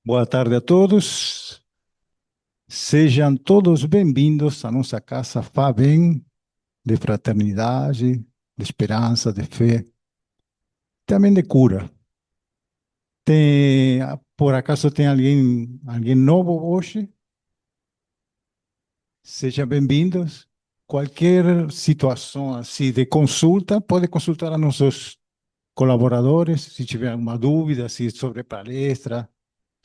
Boa tarde a todos. Sejam todos bem-vindos à nossa casa Fabem, de fraternidade, de esperança, de fé, também de cura. Por acaso tem alguém novo hoje? Sejam bem-vindos. Qualquer situação assim de consulta, pode consultar a nossos colaboradores, se tiver alguma dúvida, se sobre palestra,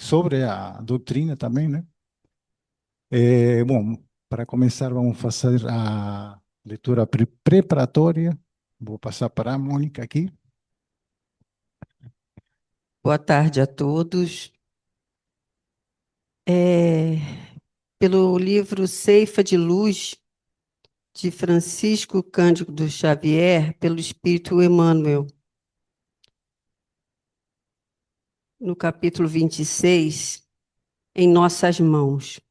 sobre a doutrina também, né? Bom, para começar, vamos fazer a leitura preparatória. Vou passar para a Mônica aqui. Boa tarde a todos. É, Pelo livro Ceifa de Luz, de Francisco Cândido Xavier, pelo Espírito Emmanuel, no capítulo 26, em nossas mãos.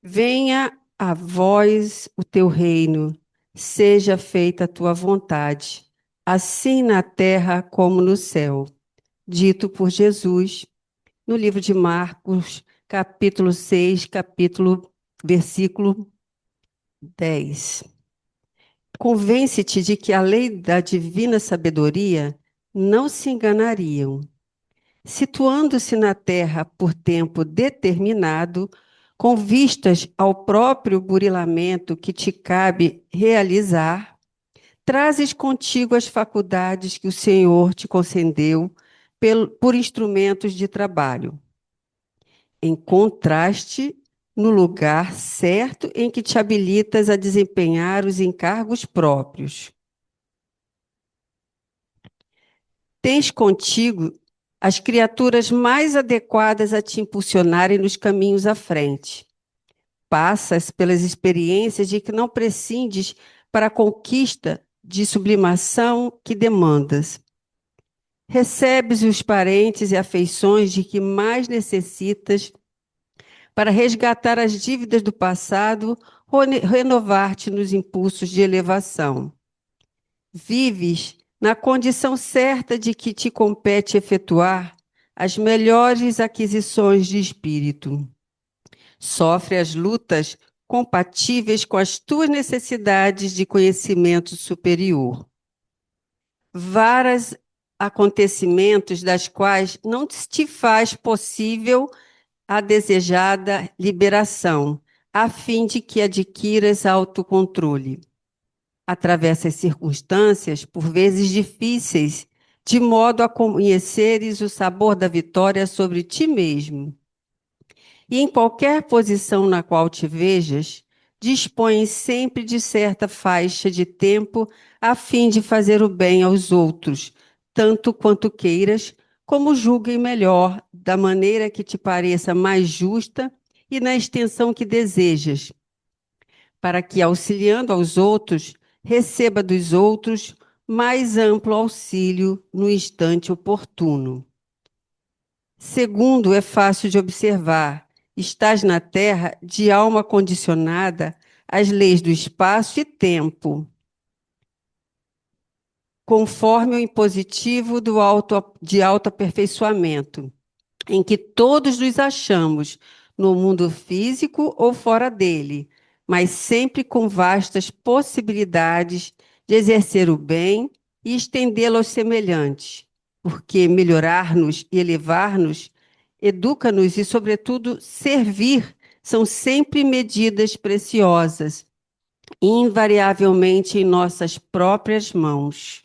Venha a vós o teu reino, seja feita a tua vontade, assim na terra como no céu. Dito por Jesus, no livro de Marcos, capítulo 6, versículo 10. Convence-te de que a lei da divina sabedoria não se enganariam. Situando-se na terra por tempo determinado, com vistas ao próprio burilamento que te cabe realizar, trazes contigo as faculdades que o Senhor te concedeu por instrumentos de trabalho. Encontraste no lugar certo em que te habilitas a desempenhar os encargos próprios. Tens contigo as criaturas mais adequadas a te impulsionarem nos caminhos à frente. Passas pelas experiências de que não prescindes para a conquista de sublimação que demandas. Recebes os parentes e afeições de que mais necessitas para resgatar as dívidas do passado, renovar-te nos impulsos de elevação. Vives na condição certa de que te compete efetuar as melhores aquisições de espírito. Sofre as lutas compatíveis com as tuas necessidades de conhecimento superior. Vários acontecimentos das quais não te faz possível a desejada liberação, a fim de que adquiras autocontrole. Atravessa as circunstâncias, por vezes difíceis, de modo a conheceres o sabor da vitória sobre ti mesmo. E em qualquer posição na qual te vejas, dispões sempre de certa faixa de tempo a fim de fazer o bem aos outros, tanto quanto queiras, como julguem melhor, da maneira que te pareça mais justa e na extensão que desejas, para que, auxiliando aos outros, receba dos outros mais amplo auxílio no instante oportuno. Segundo, é fácil de observar, estás na Terra de alma condicionada às leis do espaço e tempo, conforme o impositivo de autoaperfeiçoamento, em que todos nos achamos, no mundo físico ou fora dele, mas sempre com vastas possibilidades de exercer o bem e estendê-lo aos semelhantes, porque melhorar-nos e elevar-nos, educa-nos e, sobretudo, servir são sempre medidas preciosas, invariavelmente em nossas próprias mãos.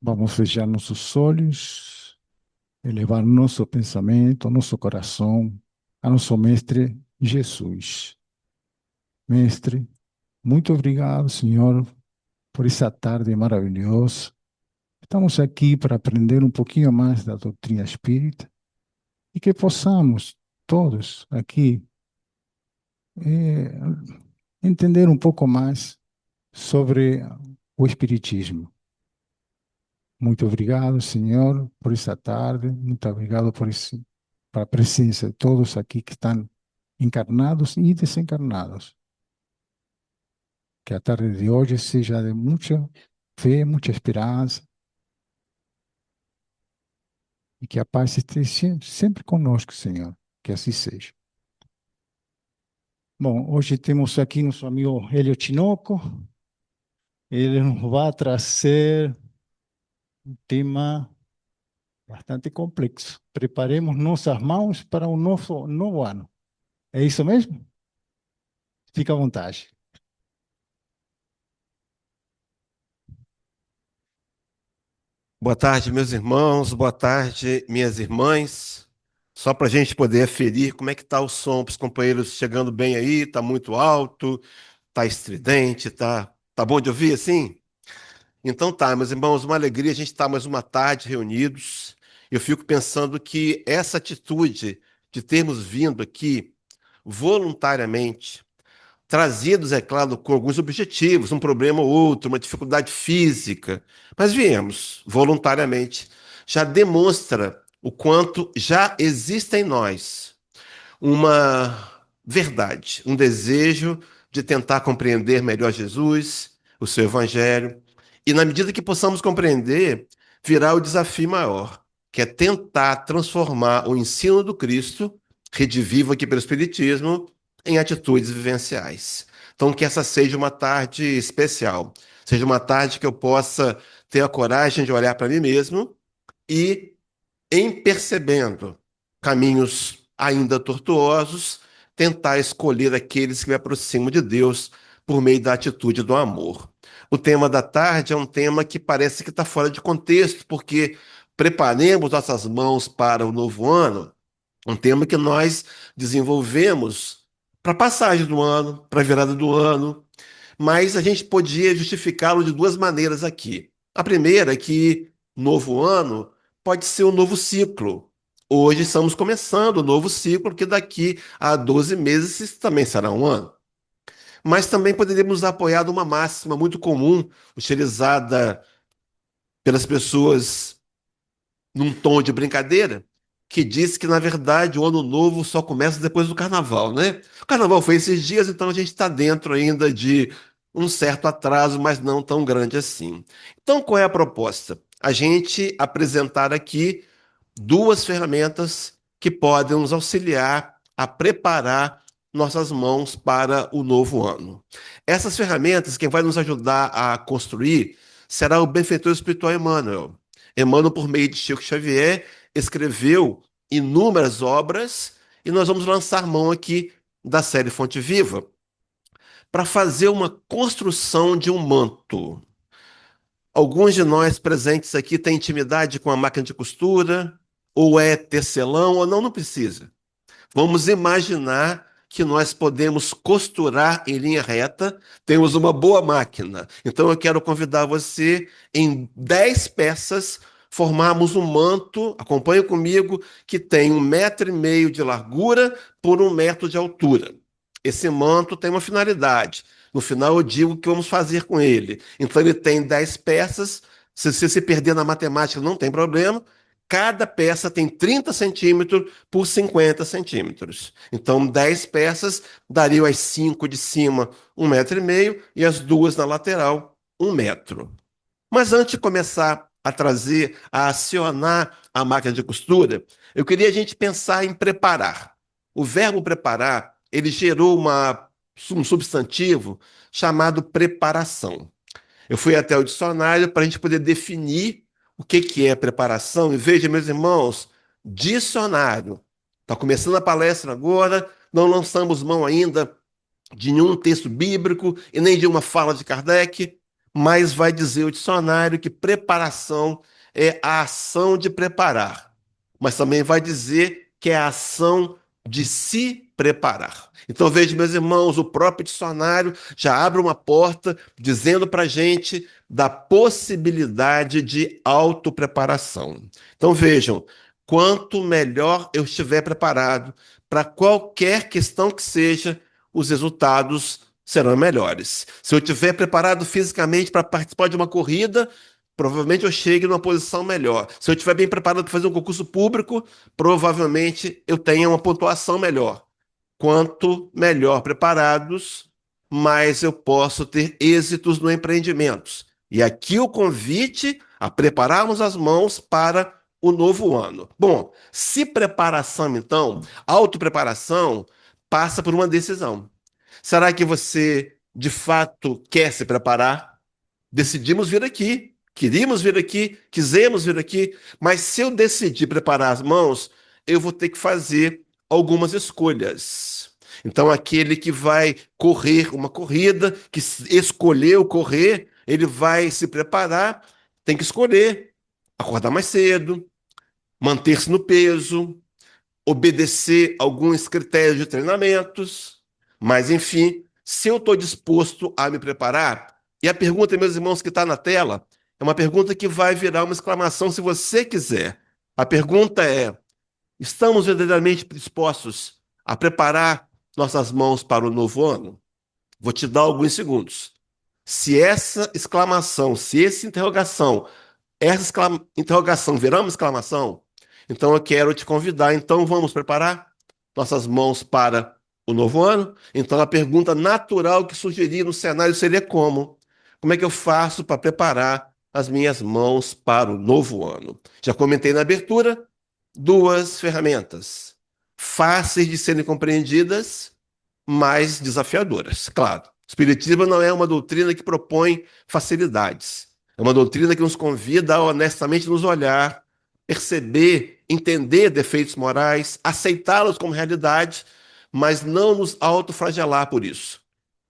Vamos fechar nossos olhos, elevar nosso pensamento, nosso coração a nosso Mestre Jesus. Mestre, muito obrigado, Senhor, por essa tarde maravilhosa. Estamos aqui para aprender um pouquinho mais da doutrina espírita e que possamos todos aqui eh, entender um pouco mais sobre o Espiritismo. Muito obrigado, Senhor, por esta tarde. Muito obrigado por a presença de todos aqui que estão encarnados e desencarnados. Que a tarde de hoje seja de muita fé, muita esperança e que a paz esteja sempre conosco, Senhor. Que assim seja. Bom, hoje temos aqui nosso amigo Hélio Tinoco. Ele nos vai trazer um tema bastante complexo. Preparemos nossas mãos para o novo ano. É isso mesmo? Fica à vontade. Boa tarde, meus irmãos. Boa tarde, minhas irmãs. Só para a gente poder aferir como é que está o som para os companheiros chegando bem aí. Está muito alto, está estridente, tá bom de ouvir assim? Então tá, meus irmãos, uma alegria a gente estar mais uma tarde reunidos. Eu fico pensando que essa atitude de termos vindo aqui voluntariamente, trazidos, é claro, com alguns objetivos, um problema ou outro, uma dificuldade física, mas viemos voluntariamente, já demonstra o quanto já existe em nós uma verdade, um desejo de tentar compreender melhor Jesus, o seu evangelho, e na medida que possamos compreender, virá o desafio maior, que é tentar transformar o ensino do Cristo, redivivo aqui pelo Espiritismo, em atitudes vivenciais. Então, que essa seja uma tarde especial, seja uma tarde que eu possa ter a coragem de olhar para mim mesmo e em percebendo caminhos ainda tortuosos, tentar escolher aqueles que me aproximam de Deus por meio da atitude do amor. O tema da tarde é um tema que parece que está fora de contexto, porque preparemos nossas mãos para o novo ano, um tema que nós desenvolvemos para a passagem do ano, para a virada do ano, mas a gente podia justificá-lo de duas maneiras aqui. A primeira é que novo ano pode ser um novo ciclo. Hoje estamos começando um novo ciclo, que daqui a 12 meses isso também será um ano. Mas também poderíamos apoiar uma máxima muito comum, utilizada pelas pessoas num tom de brincadeira, que diz que, na verdade, o ano novo só começa depois do carnaval, né? O carnaval foi esses dias, então a gente está dentro ainda de um certo atraso, mas não tão grande assim. Então, qual é a proposta? A gente apresentar aqui duas ferramentas que podem nos auxiliar a preparar nossas mãos para o novo ano. Essas ferramentas, quem vai nos ajudar a construir será o benfeitor espiritual Emmanuel. Emmanuel, por meio de Chico Xavier, escreveu inúmeras obras e nós vamos lançar mão aqui da série Fonte Viva para fazer uma construção de um manto. Alguns de nós presentes aqui têm intimidade com a máquina de costura, ou é tecelão, ou não, não precisa. Vamos imaginar que nós podemos costurar em linha reta, temos uma boa máquina. Então eu quero convidar você, em 10 peças, formarmos um manto, acompanhe comigo, que tem 1,5 m de largura por 1 m de altura. Esse manto tem uma finalidade. No final eu digo o que vamos fazer com ele. Então ele tem 10 peças. Se você se perder na matemática, não tem problema. Cada peça tem 30 centímetros por 50 centímetros. Então, 10 peças dariam as 5 de cima 1,5 m e as duas na lateral 1 m. Mas antes de começar a trazer, a acionar a máquina de costura, eu queria a gente pensar em preparar. O verbo preparar, ele gerou um substantivo chamado preparação. Eu fui até o dicionário para a gente poder definir o que é preparação. E veja, meus irmãos, dicionário. Está começando a palestra agora, não lançamos mão ainda de nenhum texto bíblico e nem de uma fala de Kardec, mas vai dizer o dicionário que preparação é a ação de preparar, mas também vai dizer que é a ação de se preparar. Então veja, meus irmãos, o próprio dicionário já abre uma porta dizendo para a gente da possibilidade de autopreparação. Então vejam, quanto melhor eu estiver preparado para qualquer questão que seja, os resultados serão melhores. Se eu estiver preparado fisicamente para participar de uma corrida, provavelmente eu chegue numa posição melhor. Se eu estiver bem preparado para fazer um concurso público, provavelmente eu tenha uma pontuação melhor. Quanto melhor preparados, mais eu posso ter êxitos no empreendimento. E aqui o convite a prepararmos as mãos para o novo ano. Bom, se preparação, então, autopreparação, passa por uma decisão. Será que você, de fato, quer se preparar? Decidimos vir aqui, queríamos vir aqui, quisemos vir aqui, mas se eu decidir preparar as mãos, eu vou ter que fazer algumas escolhas. Então, aquele que vai correr uma corrida, que escolheu correr, ele vai se preparar, tem que escolher acordar mais cedo, manter-se no peso, obedecer alguns critérios de treinamentos, mas, enfim, se eu estou disposto a me preparar, e a pergunta, meus irmãos, que está na tela, é uma pergunta que vai virar uma exclamação se você quiser. A pergunta é: estamos verdadeiramente dispostos a preparar nossas mãos para o novo ano? Vou te dar alguns segundos. Se essa exclamação, se essa interrogação, interrogação virar uma exclamação, então eu quero te convidar. Então vamos preparar nossas mãos para o novo ano? Então a pergunta natural que sugeri no cenário seria como? Como é que eu faço para preparar as minhas mãos para o novo ano? Já comentei na abertura, duas ferramentas fáceis de serem compreendidas, mas desafiadoras. Claro, o Espiritismo não é uma doutrina que propõe facilidades. É uma doutrina que nos convida a honestamente nos olhar, perceber, entender defeitos morais, aceitá-los como realidade, mas não nos autoflagelar por isso.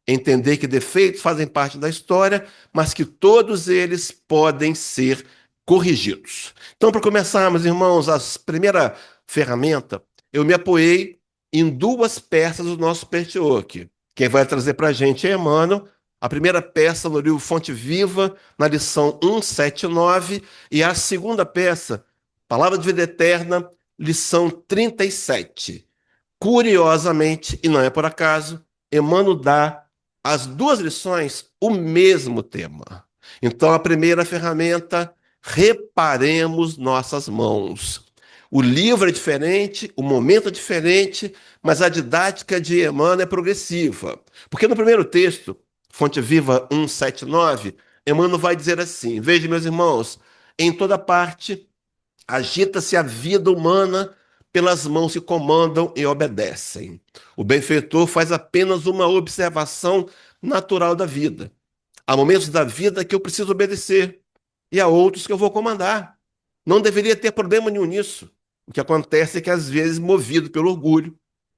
Entender que defeitos fazem parte da história, mas que todos eles podem ser corrigidos. Então, para começar, meus irmãos, a primeira ferramenta, eu me apoiei em duas peças do nosso Petioque. Quem vai trazer para a gente é Emmanuel. A primeira peça no livro Fonte Viva, na lição 179, e a segunda peça, Palavra de Vida Eterna, lição 37. Curiosamente, e não é por acaso, Emmanuel dá as duas lições o mesmo tema. Então, a primeira ferramenta, reparemos nossas mãos. O livro é diferente, o momento é diferente, mas a didática de Emmanuel é progressiva. Porque no primeiro texto, Fonte Viva 179, Emmanuel vai dizer assim: veja, meus irmãos, em toda parte agita-se a vida humana pelas mãos que comandam e obedecem. O benfeitor faz apenas uma observação natural da vida. Há momentos da vida que eu preciso obedecer e há outros que eu vou comandar. Não deveria ter problema nenhum nisso. O que acontece é que, às vezes, movido pelo orgulho,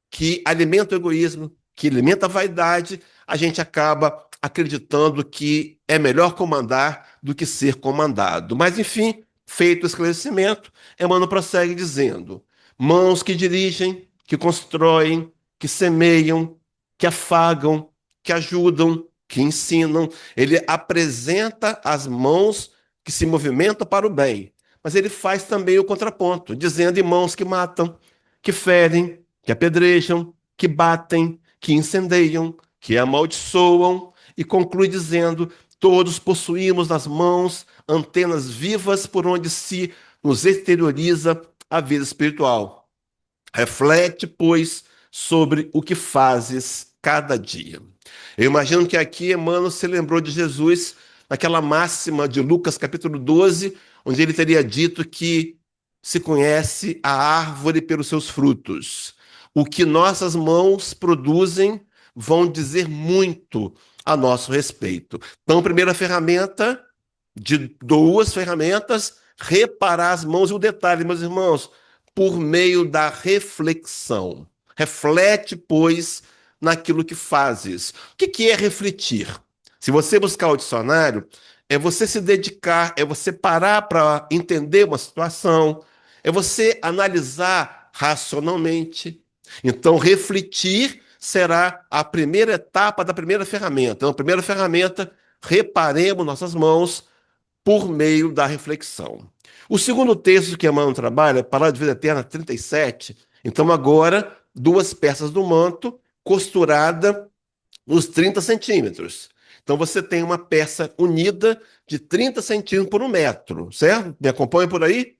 que alimenta o egoísmo, que alimenta a vaidade, a gente acaba acreditando que é melhor comandar do que ser comandado. Mas, enfim, feito o esclarecimento, Emmanuel prossegue dizendo: mãos que dirigem, que constroem, que semeiam, que afagam, que ajudam, que ensinam. Ele apresenta as mãos que se movimentam para o bem, mas ele faz também o contraponto, dizendo: e mãos que matam, que ferem, que apedrejam, que batem, que incendeiam, que amaldiçoam, e conclui dizendo: todos possuímos nas mãos antenas vivas por onde se nos exterioriza a vida espiritual. Reflete, pois, sobre o que fazes cada dia. Eu imagino que aqui Emmanuel se lembrou de Jesus naquela máxima de Lucas capítulo 12, onde ele teria dito que se conhece a árvore pelos seus frutos. O que nossas mãos produzem vão dizer muito a nosso respeito. Então, primeira ferramenta, de duas ferramentas, reparar as mãos. E o detalhe, meus irmãos, por meio da reflexão. Reflete, pois, naquilo que fazes. O que é refletir? Se você buscar o dicionário, é você se dedicar, é você parar para entender uma situação, é você analisar racionalmente. Então, refletir será a primeira etapa da primeira ferramenta. Então, a primeira ferramenta, reparemos nossas mãos por meio da reflexão. O segundo texto que Emmanuel trabalha, Palavra de Vida Eterna 37, então agora duas peças do manto costurada nos 30 centímetros. Então você tem uma peça unida de 30 centímetros por 1 metro, certo? Me acompanha por aí?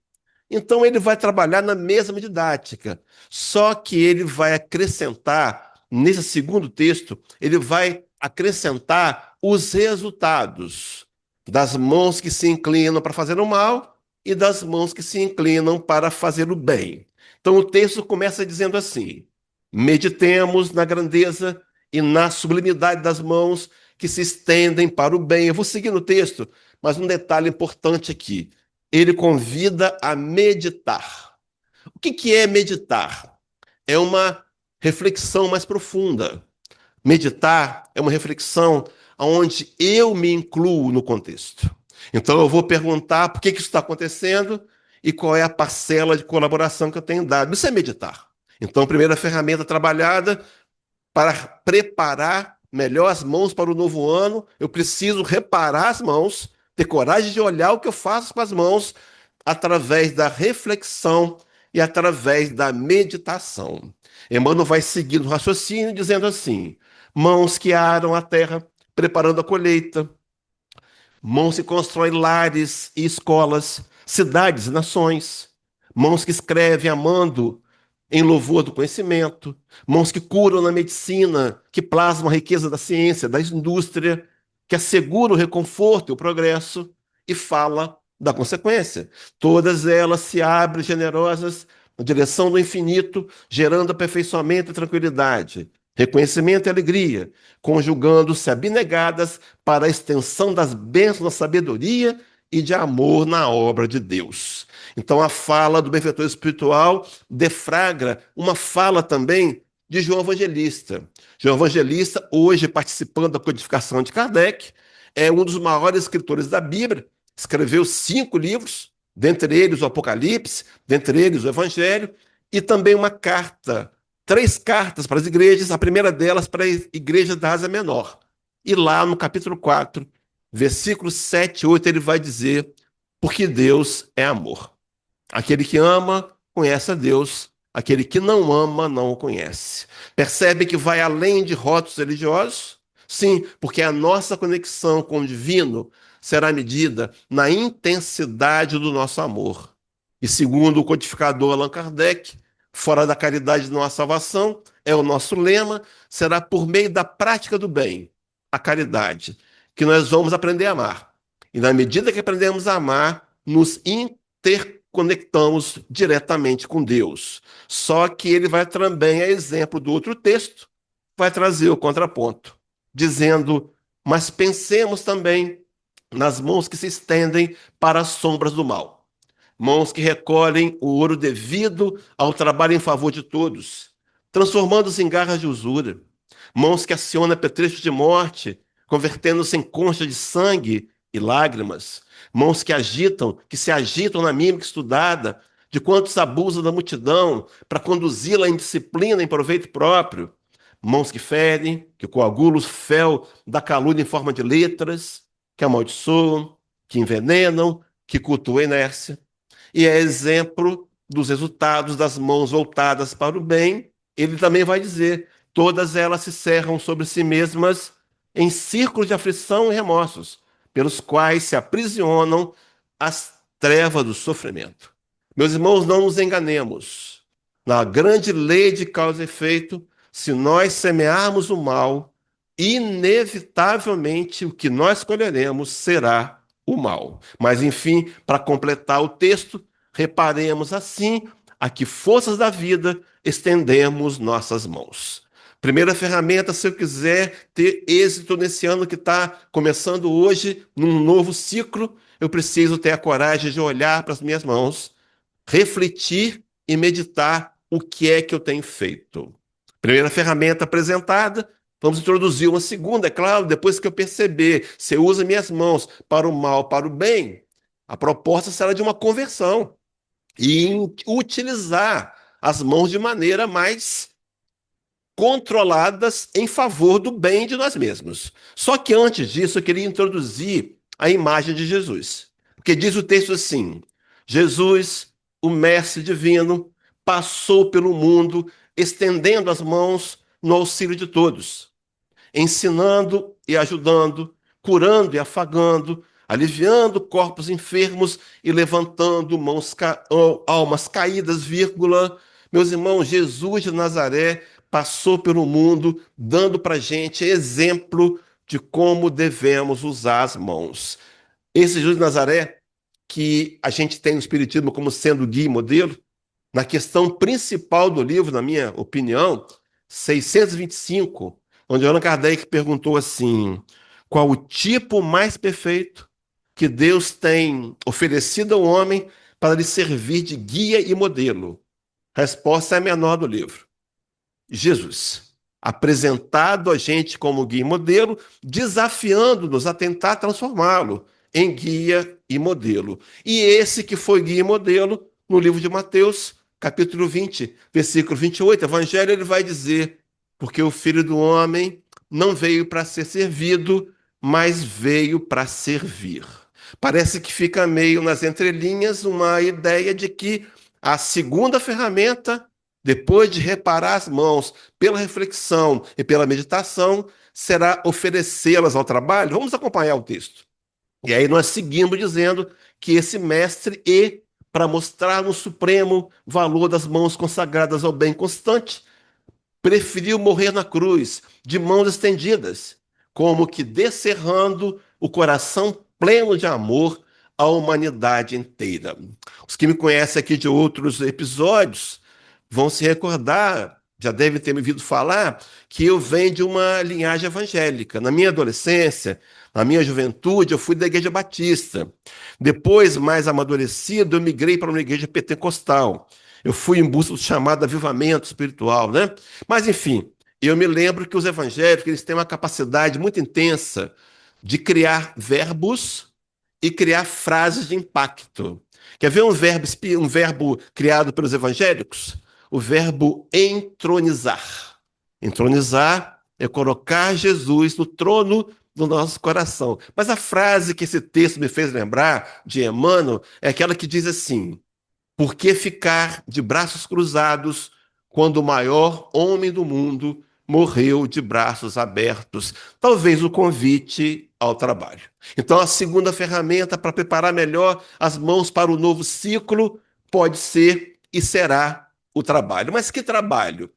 Então ele vai trabalhar na mesma didática, só que ele vai acrescentar, nesse segundo texto, ele vai acrescentar os resultados das mãos que se inclinam para fazer o mal e das mãos que se inclinam para fazer o bem. Então o texto começa dizendo assim: meditemos na grandeza e na sublimidade das mãos que se estendem para o bem. Eu vou seguir no texto, mas um detalhe importante aqui. Ele convida a meditar. O que é meditar? É uma reflexão mais profunda. Meditar é uma reflexão onde eu me incluo no contexto. Então eu vou perguntar por que isso está acontecendo e qual é a parcela de colaboração que eu tenho dado. Isso é meditar. Então, a primeira ferramenta trabalhada para preparar melhor as mãos para o novo ano, eu preciso reparar as mãos, ter coragem de olhar o que eu faço com as mãos através da reflexão e através da meditação. Emmanuel vai seguindo o raciocínio dizendo assim: mãos que aram a terra, preparando a colheita, mãos que constroem lares e escolas, cidades e nações, mãos que escrevem amando em louvor do conhecimento, mãos que curam na medicina, que plasmam a riqueza da ciência, da indústria, que asseguram o reconforto e o progresso, e fala da consequência. Todas elas se abrem generosas na direção do infinito, gerando aperfeiçoamento e tranquilidade, reconhecimento e alegria, conjugando-se abnegadas para a extensão das bênçãos da sabedoria e de amor na obra de Deus. Então, a fala do benfeitor espiritual deflagra uma fala também de João Evangelista. João Evangelista, hoje participando da codificação de Kardec, é um dos maiores escritores da Bíblia, escreveu 5 livros, dentre eles o Apocalipse, dentre eles o Evangelho, e também uma carta, 3 cartas para as igrejas, a primeira delas para a igreja da Ásia Menor. E lá no capítulo 4, versículos 7 e 8, ele vai dizer: porque Deus é amor. Aquele que ama, conhece a Deus. Aquele que não ama, não o conhece. Percebe que vai além de rótulos religiosos? Sim, porque a nossa conexão com o divino será medida na intensidade do nosso amor. E segundo o codificador Allan Kardec, fora da caridade não há salvação, é o nosso lema, será por meio da prática do bem, a caridade, que nós vamos aprender a amar. E na medida que aprendemos a amar, nos interconectamos diretamente com Deus. Só que ele vai também, a exemplo do outro texto, vai trazer o contraponto, dizendo: mas pensemos também nas mãos que se estendem para as sombras do mal. Mãos que recolhem o ouro devido ao trabalho em favor de todos, transformando-se em garras de usura. Mãos que acionam apetrechos de morte, convertendo-se em concha de sangue e lágrimas. Mãos que se agitam na mímica estudada, de quantos abusam da multidão para conduzi-la em disciplina em proveito próprio. Mãos que ferem, que coagulam o fel da calúnia em forma de letras, que amaldiçoam, que envenenam, que cultuam a inércia. E é exemplo dos resultados das mãos voltadas para o bem. Ele também vai dizer: todas elas se cerram sobre si mesmas em círculos de aflição e remorsos, pelos quais se aprisionam as trevas do sofrimento. Meus irmãos, não nos enganemos. Na grande lei de causa e efeito, se nós semearmos o mal, inevitavelmente o que nós colheremos será o mal. Mas, enfim, para completar o texto, reparemos assim a que forças da vida estendemos nossas mãos. Primeira ferramenta, se eu quiser ter êxito nesse ano que está começando hoje, num novo ciclo, eu preciso ter a coragem de olhar para as minhas mãos, refletir e meditar o que é que eu tenho feito. Primeira ferramenta apresentada, vamos introduzir uma segunda, é claro, depois que eu perceber se eu uso minhas mãos para o mal, para o bem, a proposta será de uma conversão e utilizar as mãos de maneira mais controladas em favor do bem de nós mesmos. Só que antes disso, eu queria introduzir a imagem de Jesus. Porque diz o texto assim: Jesus, o mestre divino, passou pelo mundo estendendo as mãos no auxílio de todos, ensinando e ajudando, curando e afagando, aliviando corpos enfermos e levantando almas caídas, vírgula. Meus irmãos, Jesus de Nazaré passou pelo mundo dando para a gente exemplo de como devemos usar as mãos. Esse Jesus de Nazaré que a gente tem no Espiritismo como sendo guia e modelo? Na questão principal do livro, na minha opinião, 625, onde Allan Kardec perguntou assim: qual o tipo mais perfeito que Deus tem oferecido ao homem para lhe servir de guia e modelo? A resposta é a menor do livro: Jesus, apresentado a gente como guia e modelo, desafiando-nos a tentar transformá-lo em guia e modelo. E esse que foi guia e modelo, no livro de Mateus, capítulo 20, versículo 28, Evangelho, ele vai dizer: porque o Filho do Homem não veio para ser servido, mas veio para servir. Parece que fica meio nas entrelinhas uma ideia de que a segunda ferramenta, depois de reparar as mãos pela reflexão e pela meditação, será oferecê-las ao trabalho. Vamos acompanhar o texto. E aí nós seguimos dizendo que esse mestre, para mostrar o supremo valor das mãos consagradas ao bem constante, preferiu morrer na cruz, de mãos estendidas, como que descerrando o coração pleno de amor à humanidade inteira. Os que me conhecem aqui de outros episódios vão se recordar, já devem ter me ouvido falar, que eu venho de uma linhagem evangélica. Na minha adolescência, na minha juventude, eu fui da Igreja Batista. Depois, mais amadurecido, eu migrei para uma igreja pentecostal. Eu fui em busca do chamado avivamento espiritual, né? Mas, enfim, eu me lembro que os evangélicos eles têm uma capacidade muito intensa de criar verbos e criar frases de impacto. Quer ver um verbo criado pelos evangélicos? O verbo entronizar. Entronizar é colocar Jesus no trono do nosso coração. Mas a frase que esse texto me fez lembrar, de Emmanuel, é aquela que diz assim: por que ficar de braços cruzados quando o maior homem do mundo morreu de braços abertos? Talvez o convite ao trabalho. Então, a segunda ferramenta para preparar melhor as mãos para o novo ciclo pode ser e será o trabalho. Mas que trabalho?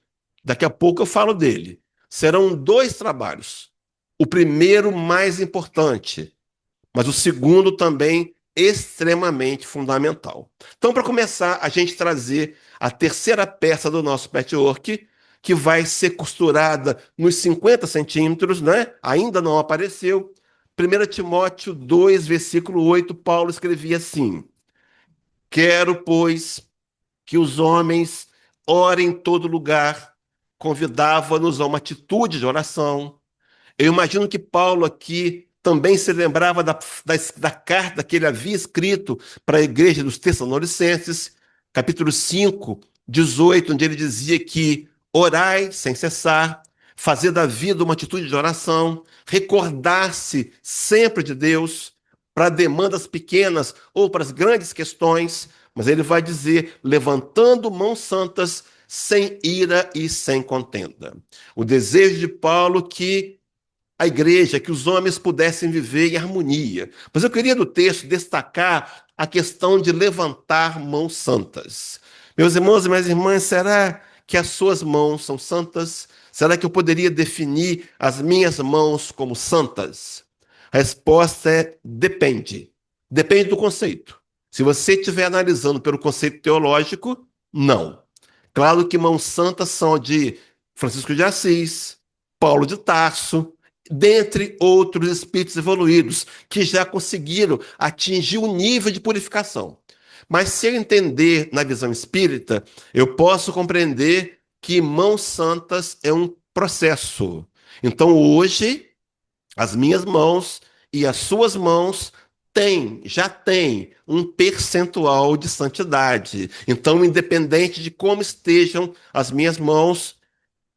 Daqui a pouco eu falo dele. Serão dois trabalhos. O primeiro mais importante, mas o segundo também extremamente fundamental. Então, para começar, a gente trazer a terceira peça do nosso patchwork, que vai ser costurada nos 50 centímetros, né? Ainda não apareceu. 1 Timóteo 2, versículo 8, Paulo escrevia assim: quero, pois, que os homens orem em todo lugar, convidava-nos a uma atitude de oração. Eu imagino que Paulo aqui também se lembrava da carta que ele havia escrito para a igreja dos Tessalonicenses, capítulo 5, 18, onde ele dizia que orai sem cessar, fazer da vida uma atitude de oração, recordar-se sempre de Deus para demandas pequenas ou para as grandes questões, mas ele vai dizer, levantando mãos santas, sem ira e sem contenda. O desejo de Paulo que a igreja, que os homens pudessem viver em harmonia. Mas eu queria no texto destacar a questão de levantar mãos santas. Meus irmãos e minhas irmãs, será que as suas mãos são santas? Será que eu poderia definir as minhas mãos como santas? A resposta é depende. Depende do conceito. Se você estiver analisando pelo conceito teológico, não. Claro que mãos santas são de Francisco de Assis, Paulo de Tarso, dentre outros espíritos evoluídos que já conseguiram atingir o nível de purificação. Mas se eu entender na visão espírita, eu posso compreender que mãos santas é um processo. Então hoje, as minhas mãos e as suas mãos já têm um percentual de santidade. Então, independente de como estejam as minhas mãos,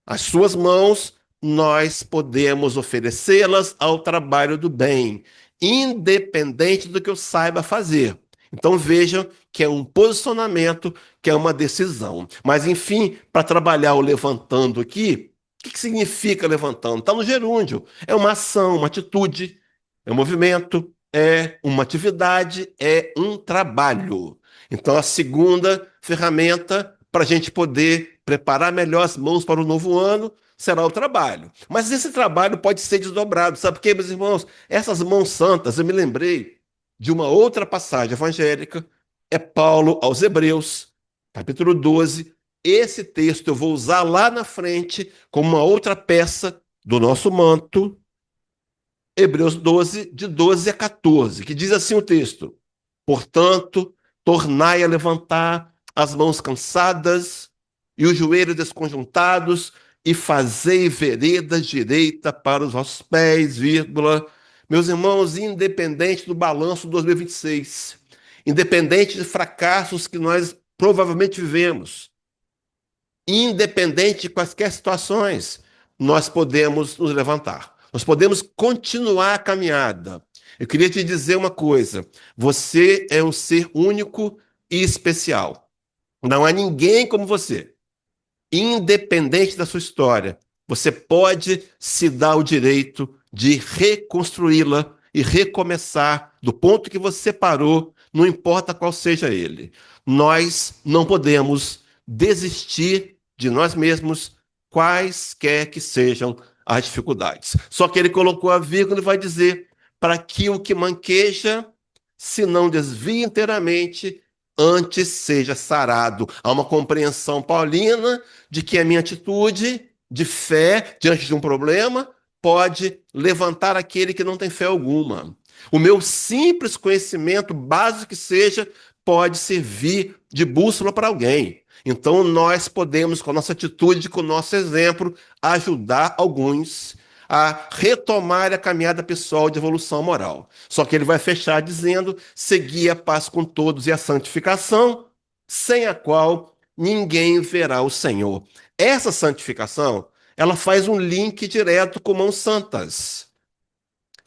as suas mãos, nós podemos oferecê-las ao trabalho do bem, independente do que eu saiba fazer. Então vejam que é um posicionamento, que é uma decisão. Mas, enfim, para trabalhar o levantando aqui, o que significa levantando? Está no gerúndio. É uma ação, uma atitude, é um movimento, é uma atividade, é um trabalho. Então, a segunda ferramenta para a gente poder preparar melhor as mãos para o novo ano será o trabalho. Mas esse trabalho pode ser desdobrado. Sabe por quê, meus irmãos? Essas mãos santas, eu me lembrei de uma outra passagem evangélica, é Paulo aos Hebreus, capítulo 12. Esse texto eu vou usar lá na frente como uma outra peça do nosso manto, Hebreus 12, de 12 a 14, que diz assim o texto: portanto, tornai a levantar as mãos cansadas e os joelhos desconjuntados, e fazei vereda direita para os vossos pés, vírgula. Meus irmãos, independente do balanço 2026, independente de fracassos que nós provavelmente vivemos, independente de quaisquer situações, nós podemos nos levantar. Nós podemos continuar a caminhada. Eu queria te dizer uma coisa: você é um ser único e especial. Não há ninguém como você. Independente da sua história, você pode se dar o direito de reconstruí-la e recomeçar do ponto que você parou, não importa qual seja ele. Nós não podemos desistir de nós mesmos, quaisquer que sejam as dificuldades. Só que ele colocou a vírgula e vai dizer: para que o que manqueja se não desvie inteiramente, antes seja sarado. Há uma compreensão paulina de que a minha atitude de fé diante de um problema pode levantar aquele que não tem fé alguma. O meu simples conhecimento, básico que seja, pode servir de bússola para alguém. Então, nós podemos, com a nossa atitude, com o nosso exemplo, ajudar alguns a retomar a caminhada pessoal de evolução moral. Só que ele vai fechar dizendo: segui a paz com todos e a santificação, sem a qual ninguém verá o Senhor. Essa santificação, ela faz um link direto com mãos santas.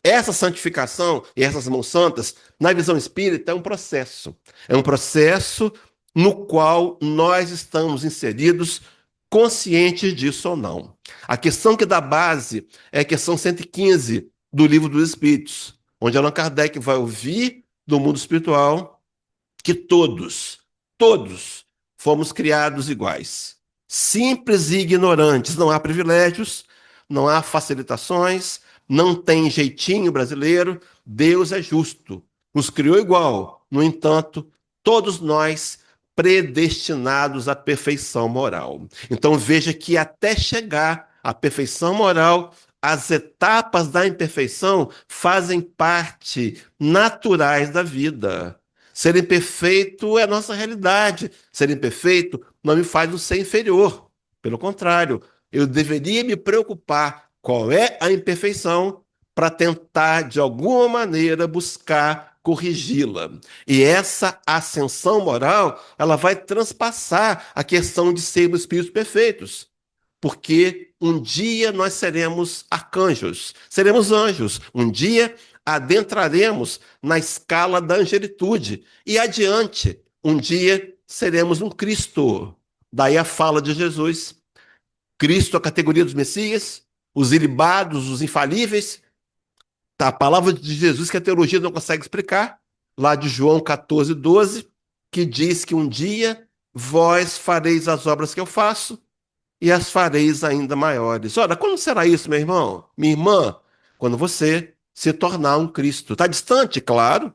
Essa santificação e essas mãos santas, na visão espírita, é um processo. É um processo no qual nós estamos inseridos, conscientes disso ou não. A questão que dá base é a questão 115 do Livro dos Espíritos, onde Allan Kardec vai ouvir do mundo espiritual que todos fomos criados iguais. Simples e ignorantes, não há privilégios, não há facilitações, não tem jeitinho brasileiro, Deus é justo, nos criou igual. No entanto, todos nós predestinados à perfeição moral. Então veja que até chegar à perfeição moral, as etapas da imperfeição fazem parte naturais da vida. Ser imperfeito é a nossa realidade. Ser imperfeito não me faz um ser inferior. Pelo contrário, eu deveria me preocupar qual é a imperfeição para tentar, de alguma maneira, buscar corrigi-la. E essa ascensão moral, ela vai transpassar a questão de sermos espíritos perfeitos. Porque um dia nós seremos arcanjos, seremos anjos. Um dia adentraremos na escala da angelitude. E adiante, um dia seremos um Cristo. Daí a fala de Jesus. Cristo, a categoria dos Messias, os ilibados, os infalíveis. Tá, a palavra de Jesus que a teologia não consegue explicar, lá de João 14, 12, que diz que um dia vós fareis as obras que eu faço e as fareis ainda maiores. Ora, quando será isso, meu irmão? Minha irmã? Quando você se tornar um Cristo. Está distante, claro,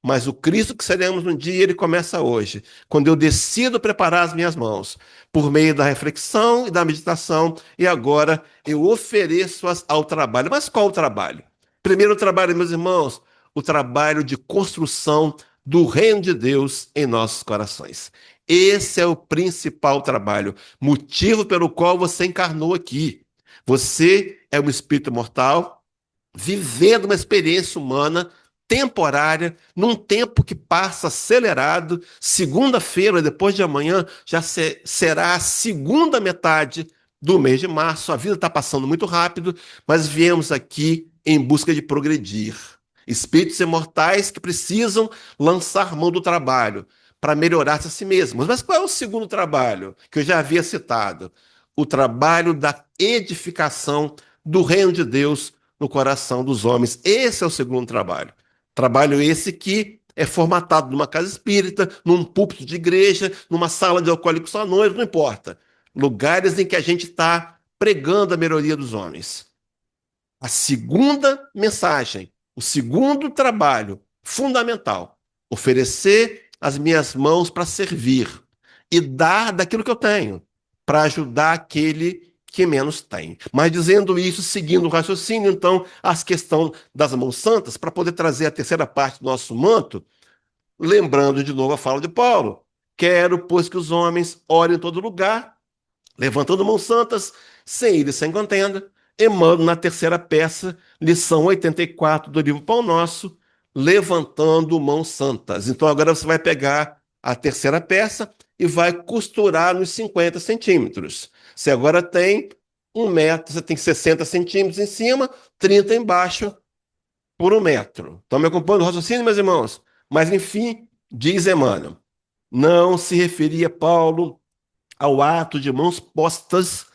mas o Cristo que seremos um dia, ele começa hoje. Quando eu decido preparar as minhas mãos, por meio da reflexão e da meditação, e agora eu ofereço-as ao trabalho. Mas qual o trabalho? Primeiro trabalho, meus irmãos, o trabalho de construção do reino de Deus em nossos corações. Esse é o principal trabalho, motivo pelo qual você encarnou aqui. Você é um espírito mortal, vivendo uma experiência humana temporária, num tempo que passa acelerado. Segunda-feira, depois de amanhã, já será a segunda metade do mês de março. A vida está passando muito rápido, mas viemos aqui em busca de progredir. Espíritos imortais que precisam lançar mão do trabalho para melhorar-se a si mesmos. Mas qual é o segundo trabalho que eu já havia citado? O trabalho da edificação do reino de Deus no coração dos homens. Esse é o segundo trabalho. Trabalho esse que é formatado numa casa espírita, num púlpito de igreja, numa sala de alcoólicos anônimos, não importa. Lugares em que a gente está pregando a melhoria dos homens. A segunda mensagem, o segundo trabalho fundamental. Oferecer as minhas mãos para servir e dar daquilo que eu tenho para ajudar aquele que menos tem. Mas dizendo isso, seguindo o raciocínio, então, as questões das mãos santas, para poder trazer a terceira parte do nosso manto, lembrando de novo a fala de Paulo: quero, pois, que os homens orem em todo lugar, levantando mãos santas, sem ira e sem contenda. Emmanuel, na terceira peça, lição 84 do livro Pão Nosso, levantando mãos santas. Então agora você vai pegar a terceira peça e vai costurar nos 50 centímetros. Você agora tem 1 metro, você tem 60 centímetros em cima, 30 embaixo, por 1 metro. Estão me acompanhando o raciocínio, meus irmãos? Mas, enfim, diz Emmanuel, não se referia Paulo ao ato de mãos postas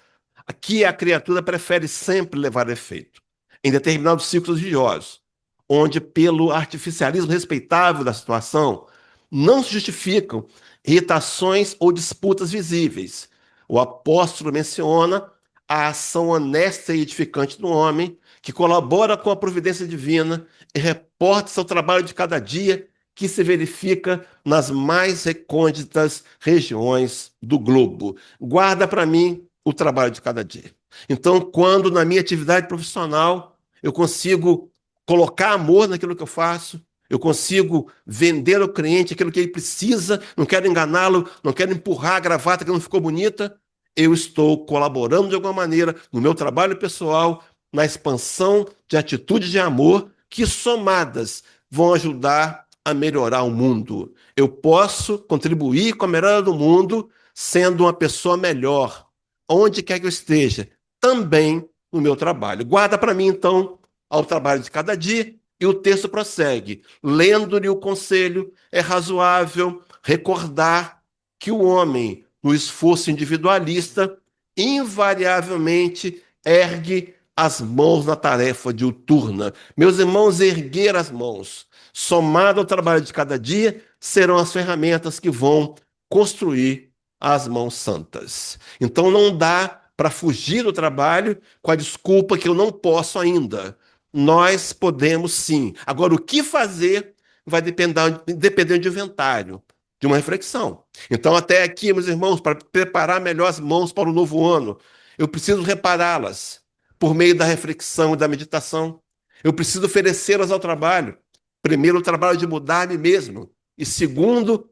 que a criatura prefere sempre levar a efeito, em determinados ciclos religiosos, onde, pelo artificialismo respeitável da situação, não se justificam irritações ou disputas visíveis. O apóstolo menciona a ação honesta e edificante do homem, que colabora com a providência divina e reporta seu trabalho de cada dia, que se verifica nas mais recônditas regiões do globo. Guarda para mim o trabalho de cada dia. Então, quando na minha atividade profissional eu consigo colocar amor naquilo que eu faço, eu consigo vender ao cliente aquilo que ele precisa, não quero enganá-lo, não quero empurrar a gravata que não ficou bonita, eu estou colaborando de alguma maneira no meu trabalho pessoal, na expansão de atitudes de amor que, somadas, vão ajudar a melhorar o mundo. Eu posso contribuir com a melhora do mundo sendo uma pessoa melhor, onde quer que eu esteja, também no meu trabalho. Guarda para mim, então, ao trabalho de cada dia, e o texto prossegue. Lendo-lhe o conselho, é razoável recordar que o homem, no esforço individualista, invariavelmente ergue as mãos na tarefa diuturna. Meus irmãos, erguer as mãos, somado ao trabalho de cada dia, serão as ferramentas que vão construir as mãos santas. Então não dá para fugir do trabalho com a desculpa que eu não posso ainda. Nós podemos sim. Agora, o que fazer vai depender do inventário, de uma reflexão. Então, até aqui, meus irmãos, para preparar melhor as mãos para o novo ano, eu preciso repará-las por meio da reflexão e da meditação. Eu preciso oferecê-las ao trabalho. Primeiro, o trabalho de mudar a mim mesmo. E segundo,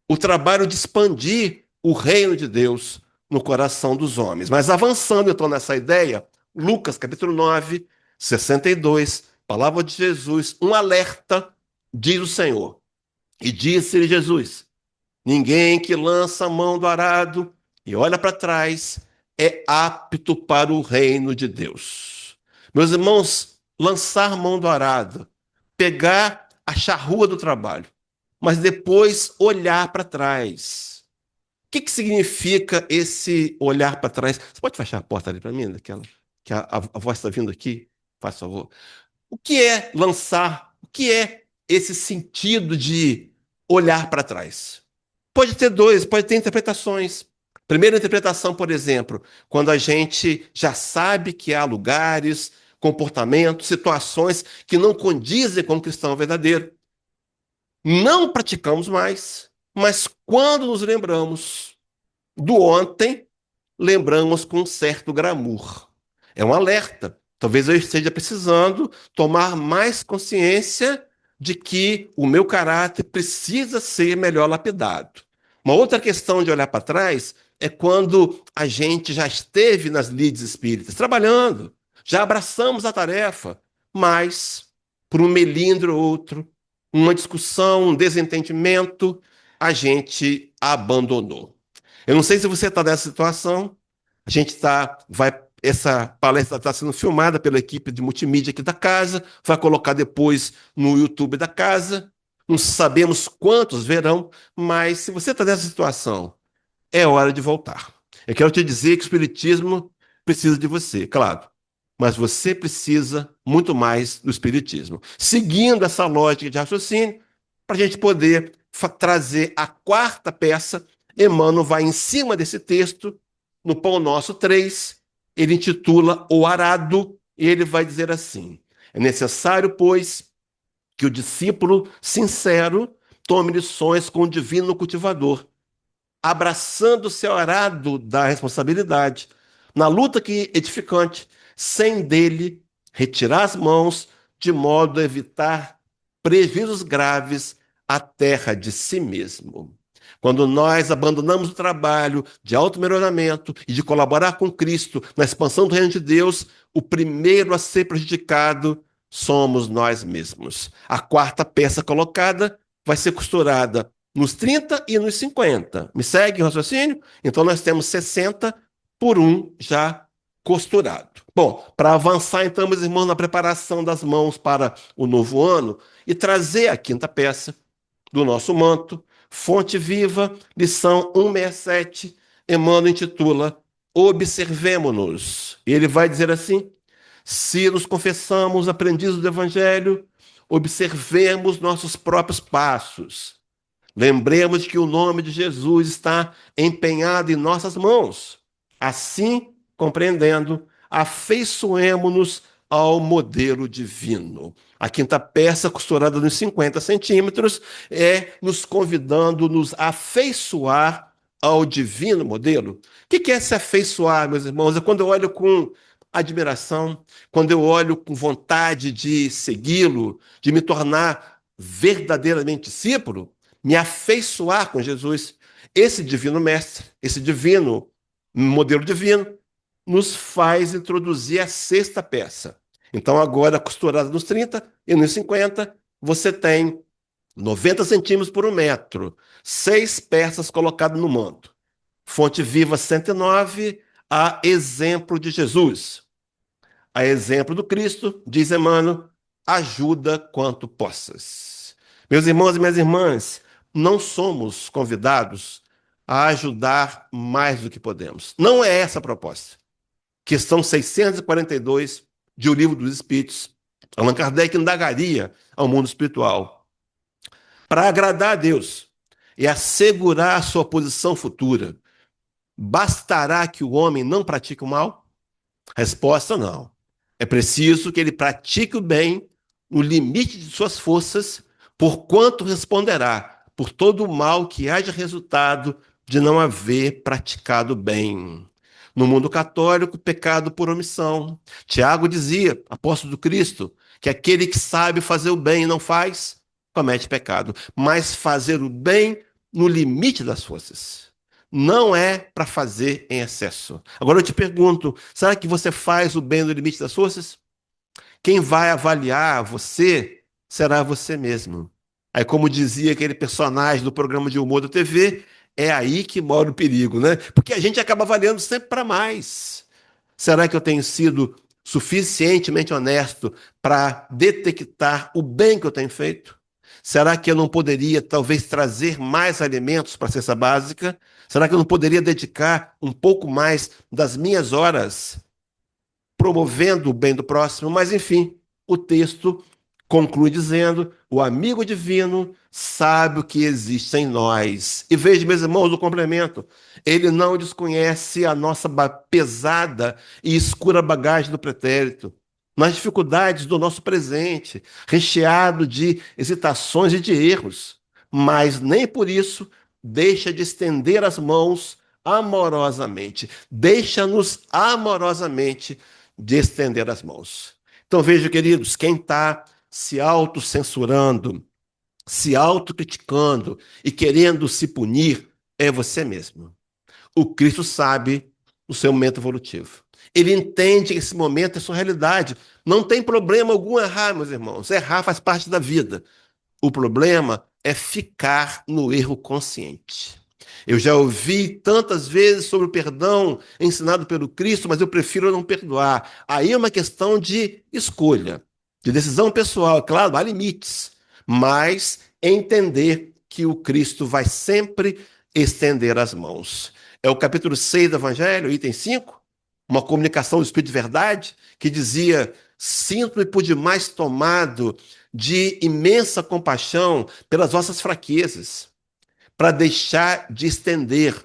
o trabalho de expandir o reino de Deus no coração dos homens. Mas avançando então nessa ideia, Lucas capítulo 9, 62, palavra de Jesus, um alerta, diz o Senhor. E disse-lhe Jesus: ninguém que lança a mão do arado e olha para trás é apto para o reino de Deus. Meus irmãos, lançar mão do arado, pegar a charrua do trabalho, mas depois olhar para trás. O que significa esse olhar para trás? Você pode fechar a porta ali para mim, daquela, que a voz está vindo aqui? Faz favor. O que é lançar? O que é esse sentido de olhar para trás? Pode ter interpretações. Primeira interpretação, por exemplo, quando a gente já sabe que há lugares, comportamentos, situações que não condizem com o cristão verdadeiro. Não praticamos mais, mas quando nos lembramos do ontem, lembramos com um certo glamour. É um alerta. Talvez eu esteja precisando tomar mais consciência de que o meu caráter precisa ser melhor lapidado. Uma outra questão de olhar para trás é quando a gente já esteve nas lides espíritas, trabalhando, já abraçamos a tarefa, mas por um melindre ou outro, uma discussão, um desentendimento, a gente abandonou. Eu não sei se você está nessa situação. Essa palestra está sendo filmada pela equipe de multimídia aqui da casa, vai colocar depois no YouTube da casa. Não sabemos quantos verão, mas se você está nessa situação, é hora de voltar. Eu quero te dizer que o Espiritismo precisa de você, claro, mas você precisa muito mais do Espiritismo. Seguindo essa lógica de raciocínio, para a gente poder trazer a quarta peça, Emmanuel vai em cima desse texto, no Pão Nosso 3, ele intitula O Arado, e ele vai dizer assim: é necessário, pois, que o discípulo sincero tome lições com o divino cultivador, abraçando-se ao arado da responsabilidade, na luta que edificante, sem dele retirar as mãos, de modo a evitar prejuízos graves à terra de si mesmo. Quando nós abandonamos o trabalho de auto-melhoramento e de colaborar com Cristo na expansão do reino de Deus, o primeiro a ser prejudicado somos nós mesmos. A quarta peça colocada vai ser costurada nos 30 e nos 50. Me segue o raciocínio? Então nós temos 60 por um já costurado. Bom, para avançar então, meus irmãos, na preparação das mãos para o novo ano e trazer a quinta peça do nosso manto, Fonte Viva, lição 167, Emmanuel intitula Observemo-nos. Ele vai dizer assim: se nos confessamos aprendizes do Evangelho, observemos nossos próprios passos. Lembremos que o nome de Jesus está empenhado em nossas mãos. Assim, compreendendo, afeiçoemo-nos ao modelo divino. A quinta peça, costurada nos 50 centímetros, é nos convidando a nos afeiçoar ao divino modelo. O que é se afeiçoar, meus irmãos? É quando eu olho com admiração, quando eu olho com vontade de segui-lo, de me tornar verdadeiramente discípulo, me afeiçoar com Jesus. Esse divino mestre, esse divino modelo divino, nos faz introduzir a sexta peça. Então, agora, costurada nos 30 e nos 50, você tem 90 centímetros por 1 metro, 6 peças colocadas no manto. Fonte Viva 109, a exemplo de Jesus. A exemplo do Cristo, diz Emmanuel, ajuda quanto possas. Meus irmãos e minhas irmãs, não somos convidados a ajudar mais do que podemos. Não é essa a proposta. Questão 642 de O Livro dos Espíritos. Allan Kardec indagaria ao mundo espiritual. Para agradar a Deus e assegurar a sua posição futura, bastará que o homem não pratique o mal? Resposta: não. É preciso que ele pratique o bem no limite de suas forças, porquanto responderá por todo o mal que haja resultado de não haver praticado o bem. No mundo católico, pecado por omissão. Tiago dizia, apóstolo do Cristo, que aquele que sabe fazer o bem e não faz, comete pecado. Mas fazer o bem no limite das forças. Não é para fazer em excesso. Agora eu te pergunto, será que você faz o bem no limite das forças? Quem vai avaliar você será você mesmo. Aí, como dizia aquele personagem do programa de humor da TV, é aí que mora o perigo, né? Porque a gente acaba avaliando sempre para mais. Será que eu tenho sido suficientemente honesto para detectar o bem que eu tenho feito? Será que eu não poderia, talvez, trazer mais alimentos para a cesta básica? Será que eu não poderia dedicar um pouco mais das minhas horas promovendo o bem do próximo? Mas, enfim, o texto conclui dizendo: o amigo divino sabe o que existe em nós. E veja, meus irmãos, o complemento. Ele não desconhece a nossa pesada e escura bagagem do pretérito, nas dificuldades do nosso presente, recheado de hesitações e de erros. Mas nem por isso deixa de estender as mãos amorosamente. Deixa-nos amorosamente de estender as mãos. Então, veja, queridos, quem está se autocensurando, se autocriticando e querendo se punir é você mesmo. O Cristo sabe o seu momento evolutivo. Ele entende que esse momento é sua realidade. Não tem problema algum errar, meus irmãos. Errar faz parte da vida. O problema é ficar no erro consciente. Eu já ouvi tantas vezes sobre o perdão ensinado pelo Cristo, mas eu prefiro não perdoar. Aí é uma questão de escolha, de decisão pessoal. Claro, há limites, mas entender que o Cristo vai sempre estender as mãos. É o capítulo 6 do Evangelho, item 5, uma comunicação do Espírito de Verdade, que dizia: sinto-me por demais tomado de imensa compaixão pelas vossas fraquezas, para deixar de estender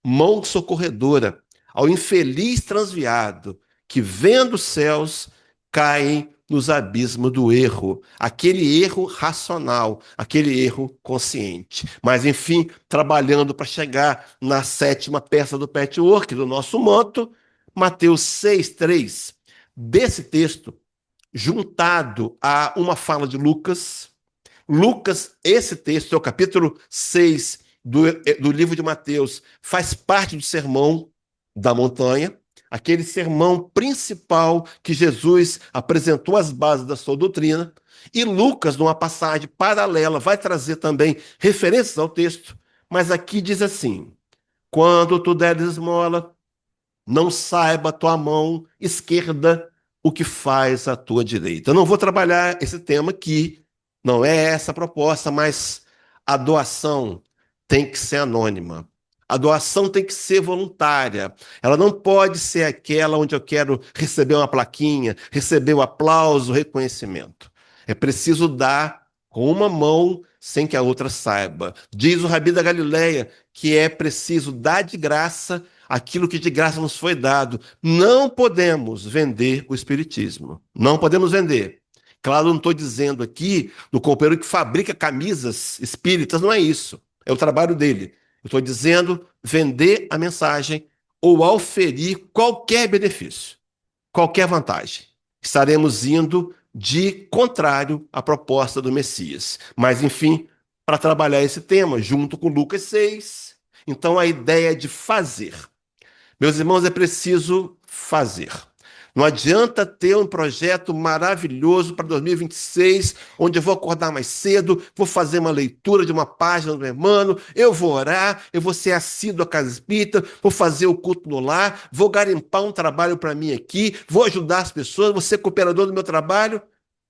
mão socorredora ao infeliz transviado que, vendo os céus, caem nos abismos do erro, aquele erro racional, aquele erro consciente. Mas, enfim, trabalhando para chegar na sétima peça do patchwork do nosso manto, Mateus 6:3. Desse texto, juntado a uma fala de Lucas, esse texto, é o capítulo 6 do livro de Mateus, faz parte do sermão da montanha, aquele sermão principal que Jesus apresentou as bases da sua doutrina, e Lucas, numa passagem paralela, vai trazer também referências ao texto, mas aqui diz assim: quando tu deres esmola, não saiba a tua mão esquerda o que faz a tua direita. Eu não vou trabalhar esse tema aqui, não é essa a proposta, mas a doação tem que ser anônima. A doação tem que ser voluntária. Ela não pode ser aquela onde eu quero receber uma plaquinha, receber o aplauso, o reconhecimento. É preciso dar com uma mão sem que a outra saiba. Diz o Rabi da Galileia que é preciso dar de graça aquilo que de graça nos foi dado. Não podemos vender o espiritismo. Não podemos vender. Claro, não estou dizendo aqui do companheiro que fabrica camisas espíritas, não é isso. É o trabalho dele. Eu estou dizendo vender a mensagem ou auferir qualquer benefício, qualquer vantagem. Estaremos indo de contrário à proposta do Messias. Mas, enfim, para trabalhar esse tema, junto com Lucas 6, então a ideia é de fazer. Meus irmãos, é preciso fazer. Não adianta ter um projeto maravilhoso para 2026, onde eu vou acordar mais cedo, vou fazer uma leitura de uma página do Emmanuel, eu vou orar, eu vou ser assíduo à casa espírita, vou fazer o culto no lar, vou garimpar um trabalho para mim aqui, vou ajudar as pessoas, vou ser cooperador do meu trabalho,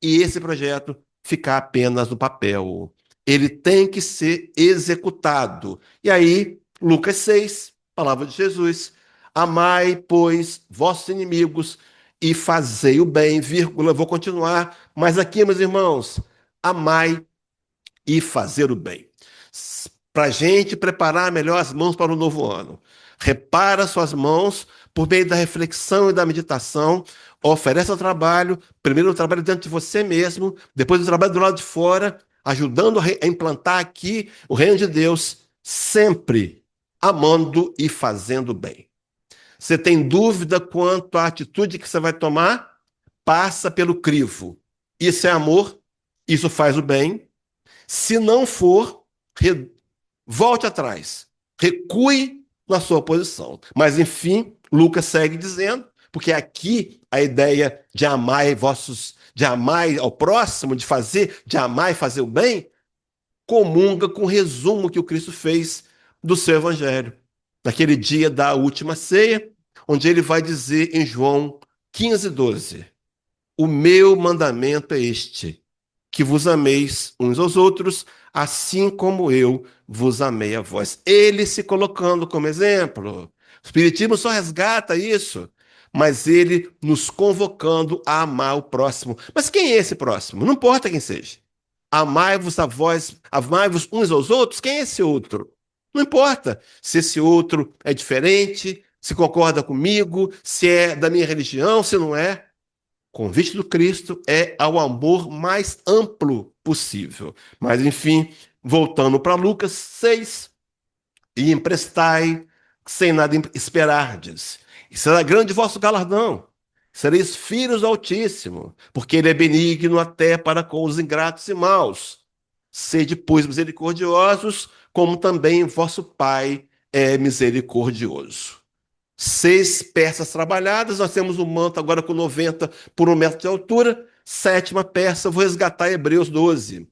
e esse projeto ficar apenas no papel. Ele tem que ser executado. E aí, Lucas 6, palavra de Jesus: amai, pois, vossos inimigos e fazei o bem, vírgula, vou continuar, mas aqui, meus irmãos, amai e fazer o bem. Para a gente preparar melhor as mãos para o novo ano. Repara suas mãos por meio da reflexão e da meditação. Oferece o trabalho, primeiro o trabalho dentro de você mesmo, depois o trabalho do lado de fora, ajudando a implantar aqui o reino de Deus, sempre amando e fazendo bem. Você tem dúvida quanto à atitude que você vai tomar? Passa pelo crivo. Isso é amor, isso faz o bem. Se não for, volte atrás, recue na sua posição. Mas, enfim, Lucas segue dizendo, porque aqui a ideia de amar de amar ao próximo, de amar e fazer o bem, comunga com o resumo que o Cristo fez do seu evangelho. Naquele dia da última ceia, onde ele vai dizer em João 15:12, o meu mandamento é este, que vos ameis uns aos outros, assim como eu vos amei a vós. Ele se colocando como exemplo. O Espiritismo só resgata isso, mas ele nos convocando a amar o próximo. Mas quem é esse próximo? Não importa quem seja. Amai-vos a vós, amai-vos uns aos outros, quem é esse outro? Não importa se esse outro é diferente, se concorda comigo, se é da minha religião, se não é. O convite do Cristo é ao amor mais amplo possível. Mas, enfim, voltando para Lucas 6, e emprestai sem nada esperardes, e será grande vosso galardão. Sereis filhos do Altíssimo, porque ele é benigno até para com os ingratos e maus. Sede, pois, misericordiosos, como também vosso Pai é misericordioso. 6 peças trabalhadas, nós temos um manto agora com 90 por 1 metro de altura. 7ª peça, vou resgatar Hebreus 12.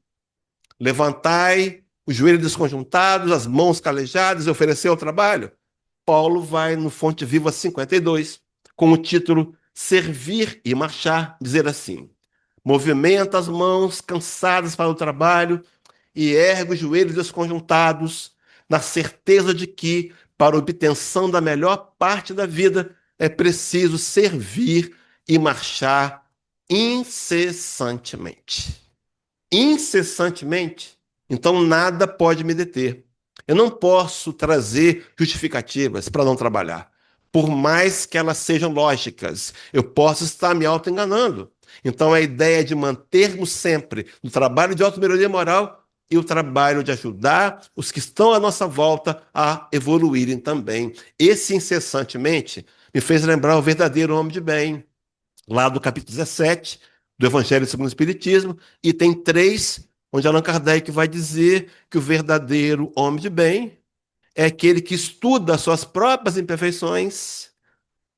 Levantai os joelhos desconjuntados, as mãos calejadas e oferecei ao trabalho. Paulo vai no Fonte Viva 52, com o título Servir e Marchar, dizer assim: movimenta as mãos cansadas para o trabalho e ergue os joelhos desconjuntados, na certeza de que, para a obtenção da melhor parte da vida, é preciso servir e marchar incessantemente. Incessantemente. Então nada pode me deter. Eu não posso trazer justificativas para não trabalhar. Por mais que elas sejam lógicas, eu posso estar me auto-enganando. Então, a ideia é de mantermos sempre o trabalho de auto-melhoria moral e o trabalho de ajudar os que estão à nossa volta a evoluírem também. Esse incessantemente me fez lembrar o verdadeiro homem de bem, lá do capítulo 17 do Evangelho segundo o Espiritismo, e tem 3, onde Allan Kardec vai dizer que o verdadeiro homem de bem é aquele que estuda as suas próprias imperfeições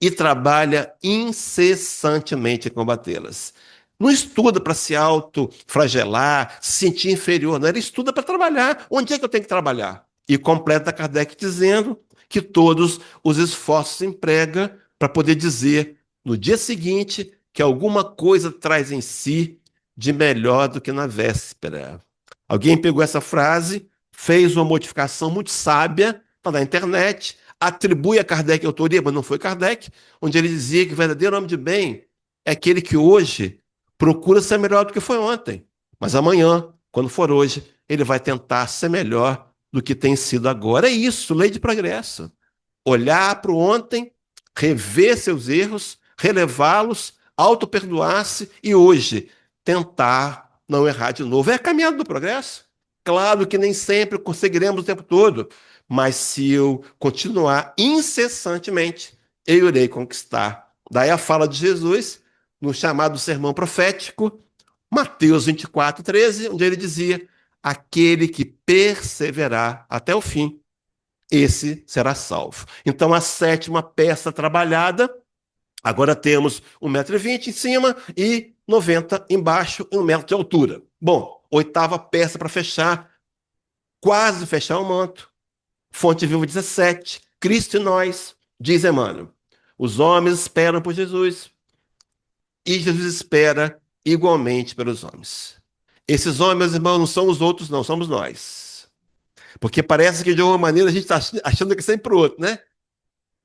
e trabalha incessantemente em combatê-las. Não estuda para se autoflagelar, se sentir inferior, não. Ele estuda para trabalhar. Onde é que eu tenho que trabalhar? E completa Kardec dizendo que todos os esforços emprega para poder dizer no dia seguinte que alguma coisa traz em si de melhor do que na véspera. Alguém pegou essa frase, fez uma modificação muito sábia, está na internet, atribui a Kardec a autoria, mas não foi Kardec, onde ele dizia que o verdadeiro homem de bem é aquele que hoje procura ser melhor do que foi ontem, mas amanhã, quando for hoje, ele vai tentar ser melhor do que tem sido agora. É isso, lei de progresso. Olhar para o ontem, rever seus erros, relevá-los, auto-perdoar-se e hoje tentar não errar de novo. É a caminhada do progresso. Claro que nem sempre conseguiremos o tempo todo, mas se eu continuar incessantemente, eu irei conquistar. Daí a fala de Jesus, no chamado sermão profético, Mateus 24, 13, onde ele dizia: aquele que perseverar até o fim, esse será salvo. Então, a 7ª peça trabalhada, agora temos 1,20 m em cima e 90 embaixo e 1 metro de altura. Bom, 8ª peça para fechar, quase fechar o manto. Fonte Viva 17, Cristo e nós, diz Emmanuel. Os homens esperam por Jesus e Jesus espera igualmente pelos homens. Esses homens, meus irmãos, não são os outros, não, somos nós. Porque parece que de alguma maneira a gente está achando que é sempre o outro, né?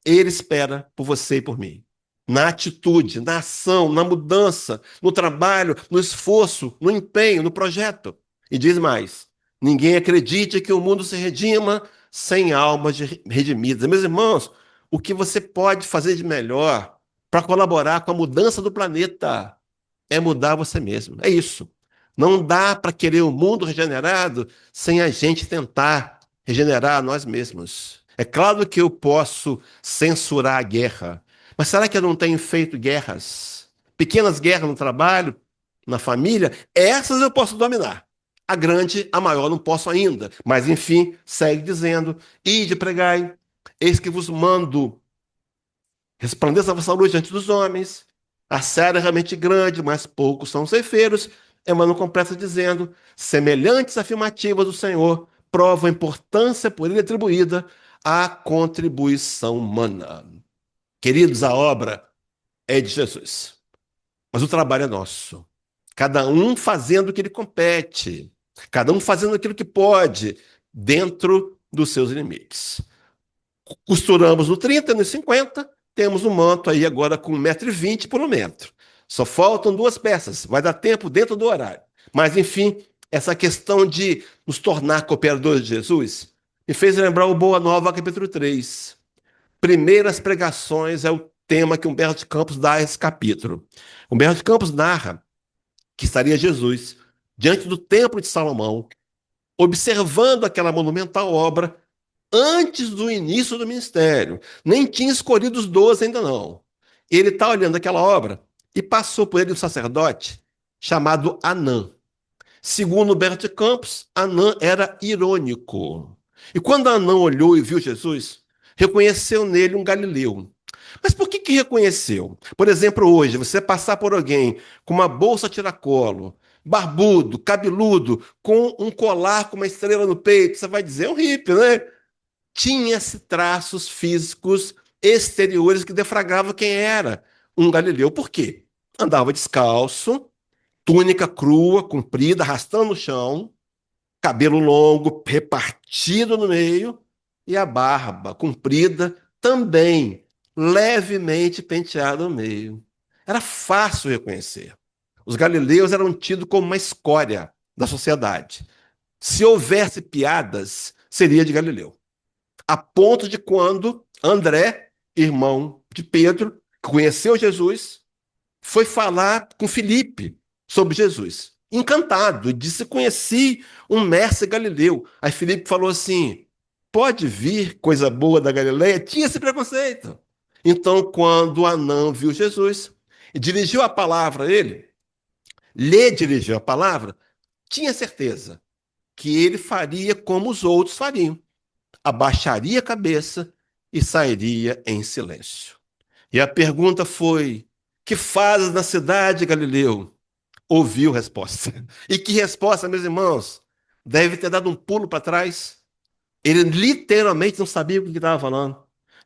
Ele espera por você e por mim. Na atitude, na ação, na mudança, no trabalho, no esforço, no empenho, no projeto. E diz mais: ninguém acredite que o mundo se redima sem almas redimidas. Meus irmãos, o que você pode fazer de melhor para colaborar com a mudança do planeta é mudar você mesmo. É isso. Não dá para querer um mundo regenerado sem a gente tentar regenerar nós mesmos. É claro que eu posso censurar a guerra, mas será que eu não tenho feito guerras? Pequenas guerras no trabalho, na família, essas eu posso dominar. A grande, a maior, não posso ainda. Mas, enfim, segue dizendo: ide pregai, eis que vos mando, resplandeça a vossa luz diante dos homens. A seara é realmente grande, mas poucos são os ceifeiros. Emmanuel completa dizendo: semelhantes afirmativas do Senhor provam a importância por ele atribuída à contribuição humana. Queridos, a obra é de Jesus, mas o trabalho é nosso. Cada um fazendo o que lhe compete, cada um fazendo aquilo que pode, dentro dos seus limites. Costuramos no 30, no 50, temos um manto aí agora com 1,20 m por 1 metro. Só faltam 2 peças, vai dar tempo dentro do horário. Mas, enfim, essa questão de nos tornar cooperadores de Jesus me fez lembrar o Boa Nova, capítulo 3. Primeiras pregações é o tema que Humberto de Campos dá a esse capítulo. Humberto de Campos narra que estaria Jesus diante do Templo de Salomão, observando aquela monumental obra antes do início do ministério. Nem tinha escolhido os 12 ainda não. Ele está olhando aquela obra e passou por ele um sacerdote chamado Anã. Segundo Humberto de Campos, Anã era irônico. E quando Anã olhou e viu Jesus, reconheceu nele um galileu. Mas por que reconheceu? Por exemplo, hoje, você passar por alguém com uma bolsa tiracolo, barbudo, cabeludo, com um colar com uma estrela no peito, você vai dizer: é um hippie, né? Tinha-se traços físicos exteriores que defragavam quem era um galileu. Por quê? Andava descalço, túnica crua, comprida, arrastando no chão, cabelo longo, repartido no meio, e a barba comprida, também levemente penteada no meio. Era fácil reconhecer. Os galileus eram tidos como uma escória da sociedade. Se houvesse piadas, seria de Galileu. A ponto de quando André, irmão de Pedro, que conheceu Jesus, foi falar com Filipe sobre Jesus. Encantado, disse: conheci um mestre galileu. Aí Filipe falou assim: pode vir coisa boa da Galileia? Tinha esse preconceito. Então, quando o anão viu Jesus e dirigiu a palavra a ele, lhe dirigiu a palavra, tinha certeza que ele faria como os outros fariam: abaixaria a cabeça e sairia em silêncio. E a pergunta foi: que fazes na cidade, Galileu? Ouviu resposta. E que resposta, meus irmãos? Deve ter dado um pulo para trás. Ele literalmente não sabia o que estava falando.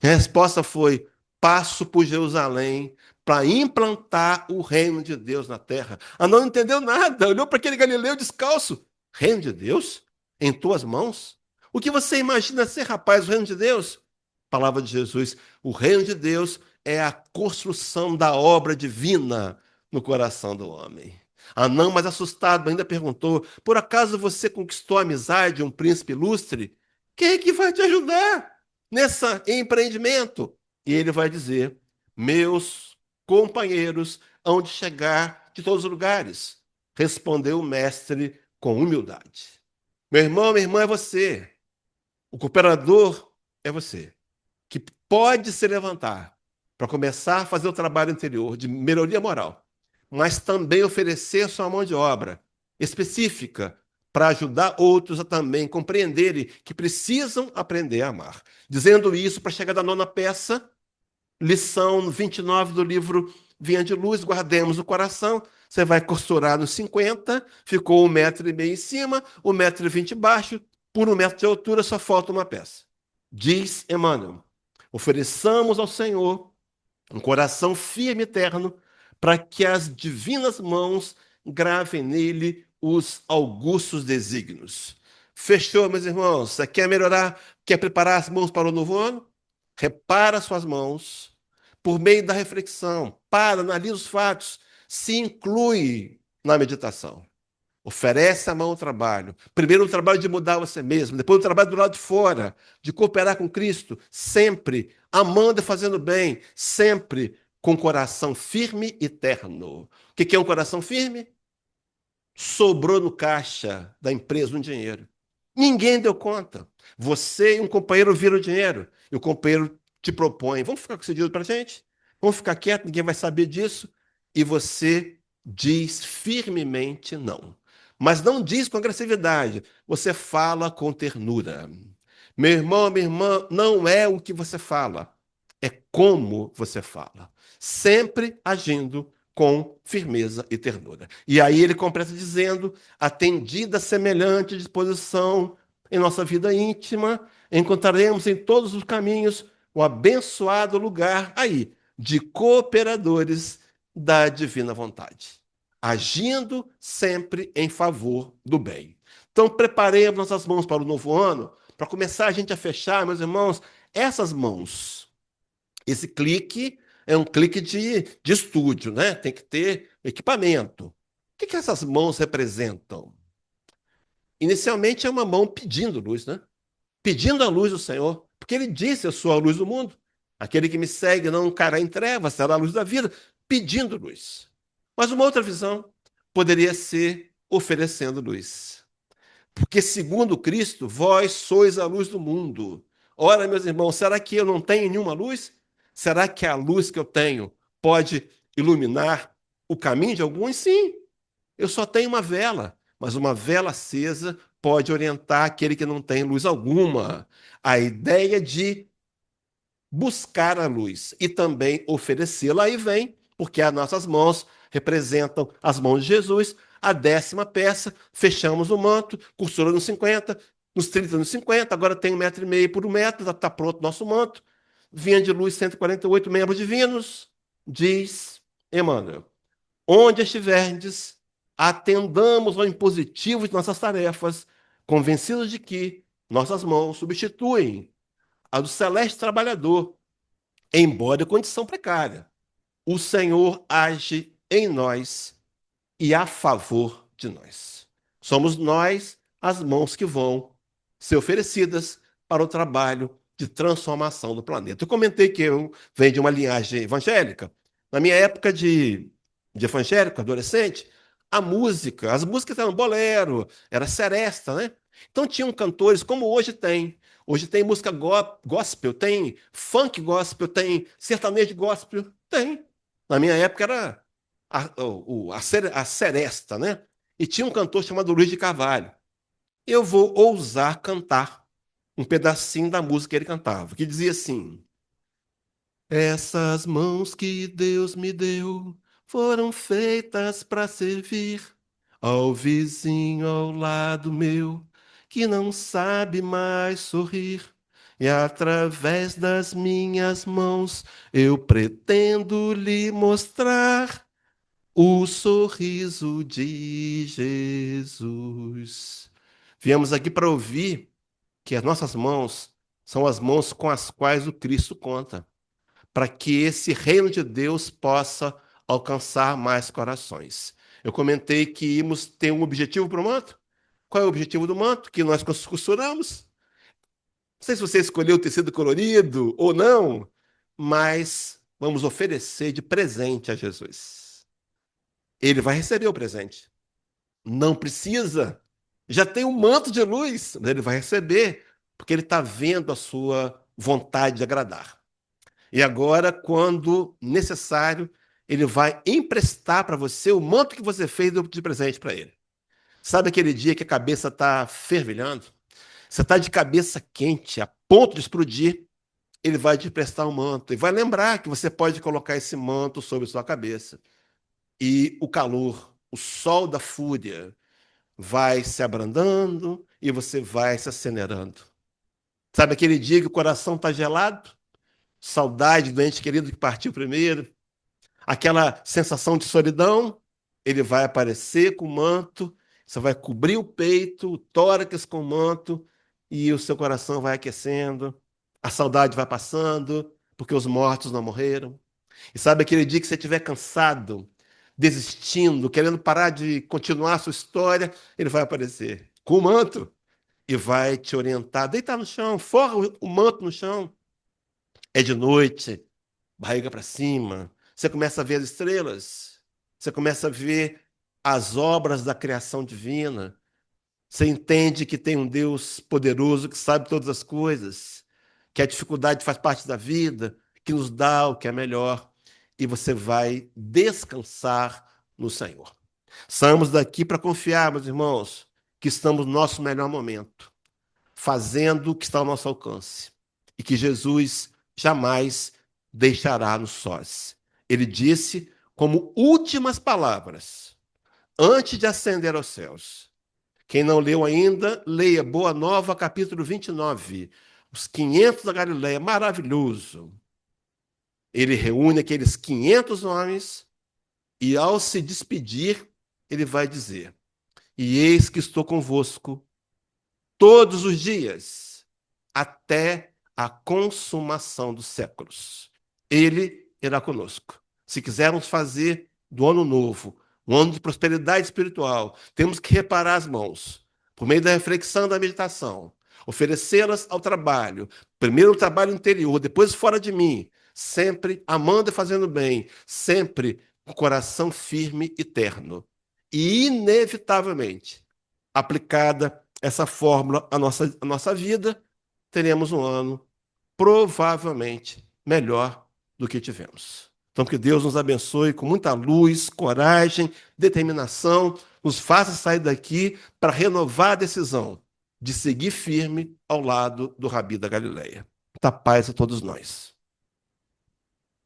A resposta foi: passo por Jerusalém para implantar o reino de Deus na terra. Não entendeu nada, olhou para aquele Galileu descalço. Reino de Deus? Em tuas mãos? O que você imagina ser, rapaz, o reino de Deus? Palavra de Jesus: o reino de Deus é a construção da obra divina no coração do homem. Não, mas assustado, ainda perguntou: por acaso você conquistou a amizade de um príncipe ilustre? Quem é que vai te ajudar nesse empreendimento? E ele vai dizer: meus companheiros hão de chegar de todos os lugares. Respondeu o mestre com humildade. Meu irmão, minha irmã, é você. O cooperador é você, que pode se levantar para começar a fazer o trabalho interior de melhoria moral, mas também oferecer sua mão de obra específica para ajudar outros a também compreenderem que precisam aprender a amar. Dizendo isso, para chegar da nona peça, lição 29 do livro Vinha de Luz, guardemos o coração. Você vai costurar nos 50, ficou 1,5 m em cima, 1,20 m embaixo, por 1 m de altura, só falta uma peça. Diz Emmanuel: ofereçamos ao Senhor um coração firme e eterno, para que as divinas mãos gravem nele os augustos desígnios. Fechou, meus irmãos? Você quer melhorar? Quer preparar as mãos para o novo ano? Repara suas mãos por meio da reflexão. Para, analisa os fatos. Se inclui na meditação. Oferece a mão ao trabalho. Primeiro o trabalho de mudar você mesmo, depois o trabalho do lado de fora, de cooperar com Cristo, sempre amando e fazendo bem, sempre com coração firme e terno. O que é um coração firme? Sobrou no caixa da empresa um dinheiro. Ninguém deu conta. Você e um companheiro viram o dinheiro, e o companheiro te propõe: vamos ficar com esse dinheiro para a gente? Vamos ficar quieto, ninguém vai saber disso. E você diz firmemente não. Mas não diz com agressividade, você fala com ternura. Meu irmão, minha irmã, não é o que você fala, é como você fala. Sempre agindo com firmeza e ternura. E aí ele completa dizendo: atendida semelhante disposição em nossa vida íntima, encontraremos em todos os caminhos o abençoado lugar aí de cooperadores da divina vontade, agindo sempre em favor do bem. Então, preparemos nossas mãos para o novo ano, para começar a gente a fechar, meus irmãos, essas mãos. Esse clique é um clique de estúdio, né? Tem que ter equipamento. O que essas mãos representam? Inicialmente é uma mão pedindo luz, né? Pedindo a luz do Senhor, porque ele disse: eu sou a luz do mundo. Aquele que me segue não cairá em trevas, será a luz da vida, pedindo luz. Mas uma outra visão poderia ser oferecendo luz. Porque, segundo Cristo, vós sois a luz do mundo. Ora, meus irmãos, será que eu não tenho nenhuma luz? Será que a luz que eu tenho pode iluminar o caminho de alguns? Sim, eu só tenho uma vela, mas uma vela acesa pode orientar aquele que não tem luz alguma. A ideia de buscar a luz e também oferecê-la, aí vem, porque as nossas mãos representam as mãos de Jesus. A 10ª peça, fechamos o manto, costura nos 50, nos 30, nos 50, agora tem 1,5 m por 1 m, já está pronto o nosso manto. Vinha de luz 148 membros divinos, diz Emmanuel: onde estiverdes, atendamos ao impositivo de nossas tarefas, convencidos de que nossas mãos substituem a do celeste trabalhador, embora em condição precária. O Senhor age em nós e a favor de nós. Somos nós as mãos que vão ser oferecidas para o trabalho de transformação do planeta. Eu comentei que eu venho de uma linhagem evangélica. Na minha época de de evangélico, adolescente, as músicas eram bolero, era seresta, né? Então tinham cantores como hoje tem. Hoje tem música gospel, tem funk gospel, tem sertanejo gospel, tem. Na minha época era a seresta, né? E tinha um cantor chamado Luiz de Carvalho. Eu vou ousar cantar um pedacinho da música que ele cantava, que dizia assim: essas mãos que Deus me deu foram feitas para servir ao vizinho ao lado meu, que não sabe mais sorrir. E através das minhas mãos eu pretendo lhe mostrar o sorriso de Jesus. Viemos aqui para ouvir que as nossas mãos são as mãos com as quais o Cristo conta, para que esse reino de Deus possa alcançar mais corações. Eu comentei que íamos ter um objetivo para o manto. Qual é o objetivo do manto? Que nós costuramos. Não sei se você escolheu o tecido colorido ou não, mas vamos oferecer de presente a Jesus. Ele vai receber o presente. Não precisa. Já tem um manto de luz, mas ele vai receber, porque ele está vendo a sua vontade de agradar. E agora, quando necessário, ele vai emprestar para você o manto que você fez de presente para ele. Sabe aquele dia que a cabeça está fervilhando? Você está de cabeça quente, a ponto de explodir. Ele vai te emprestar um manto e vai lembrar que você pode colocar esse manto sobre sua cabeça. E o calor, o sol da fúria, vai se abrandando e você vai se acelerando. Sabe aquele dia que o coração está gelado? Saudade do ente querido que partiu primeiro? Aquela sensação de solidão? Ele vai aparecer com o manto, você vai cobrir o peito, o tórax com o manto, e o seu coração vai aquecendo, a saudade vai passando, porque os mortos não morreram. E sabe aquele dia que você estiver cansado, desistindo, querendo parar de continuar a sua história, ele vai aparecer com o manto e vai te orientar. Deitar no chão, forra o manto no chão. É de noite, barriga para cima. Você começa a ver as estrelas. Você começa a ver as obras da criação divina. Você entende que tem um Deus poderoso que sabe todas as coisas, que a dificuldade faz parte da vida, que nos dá o que é melhor, e você vai descansar no Senhor. Saímos daqui para confiar, meus irmãos, que estamos no nosso melhor momento, fazendo o que está ao nosso alcance, e que Jesus jamais deixará-nos sós. Ele disse, como últimas palavras, antes de ascender aos céus: quem não leu ainda, leia Boa Nova, capítulo 29. Os 500 da Galileia, maravilhoso. Ele reúne aqueles 500 homens e, ao se despedir, ele vai dizer: e eis que estou convosco todos os dias, até a consumação dos séculos. Ele irá conosco. Se quisermos fazer do ano novo um ano de prosperidade espiritual, temos que reparar as mãos, por meio da reflexão e da meditação, oferecê-las ao trabalho, primeiro o trabalho interior, depois fora de mim, sempre amando e fazendo bem, sempre com o coração firme e terno. E, inevitavelmente, aplicada essa fórmula à nossa vida, teremos um ano provavelmente melhor do que tivemos. Então, que Deus nos abençoe com muita luz, coragem, determinação, nos faça sair daqui para renovar a decisão de seguir firme ao lado do Rabi da Galileia. Muita paz a todos nós.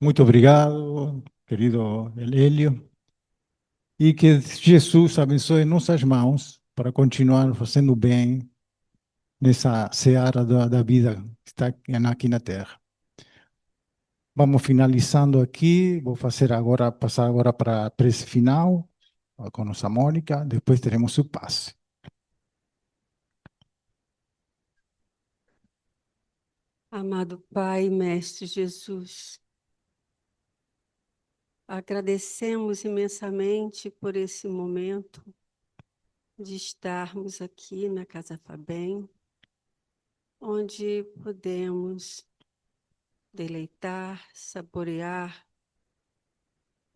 Muito obrigado, querido Hélio. E que Jesus abençoe nossas mãos para continuar fazendo bem nessa seara da vida que está aqui na Terra. Vamos finalizando aqui. Vou fazer agora, passar agora para a prece final com nossa Mônica. Depois teremos o passe. Amado Pai, Mestre Jesus, agradecemos imensamente por esse momento de estarmos aqui na Casa Fabem, onde podemos deleitar, saborear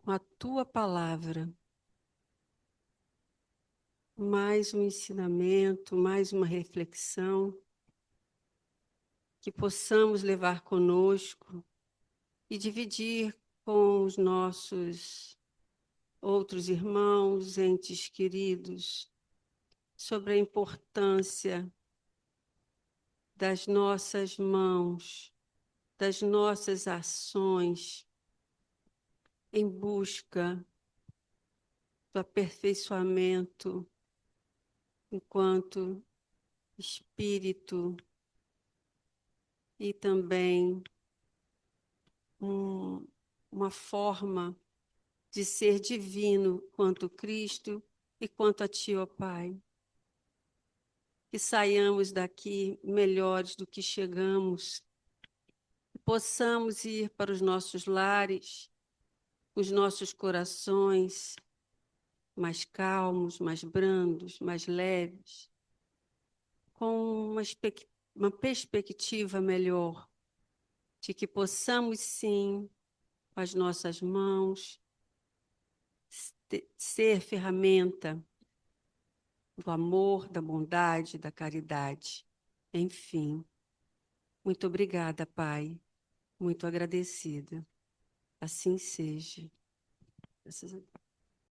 com a tua palavra, mais um ensinamento, mais uma reflexão, que possamos levar conosco e dividir com os nossos outros irmãos, entes queridos, sobre a importância das nossas mãos, das nossas ações em busca do aperfeiçoamento enquanto espírito e também um- uma forma de ser divino quanto Cristo e quanto a Ti, ó Pai. Que saiamos daqui melhores do que chegamos, que possamos ir para os nossos lares, os nossos corações mais calmos, mais brandos, mais leves, com uma perspectiva melhor, de que possamos sim, com as nossas mãos, ser ferramenta do amor, da bondade, da caridade. Enfim, muito obrigada, Pai. Muito agradecida. Assim seja. Graças a Deus.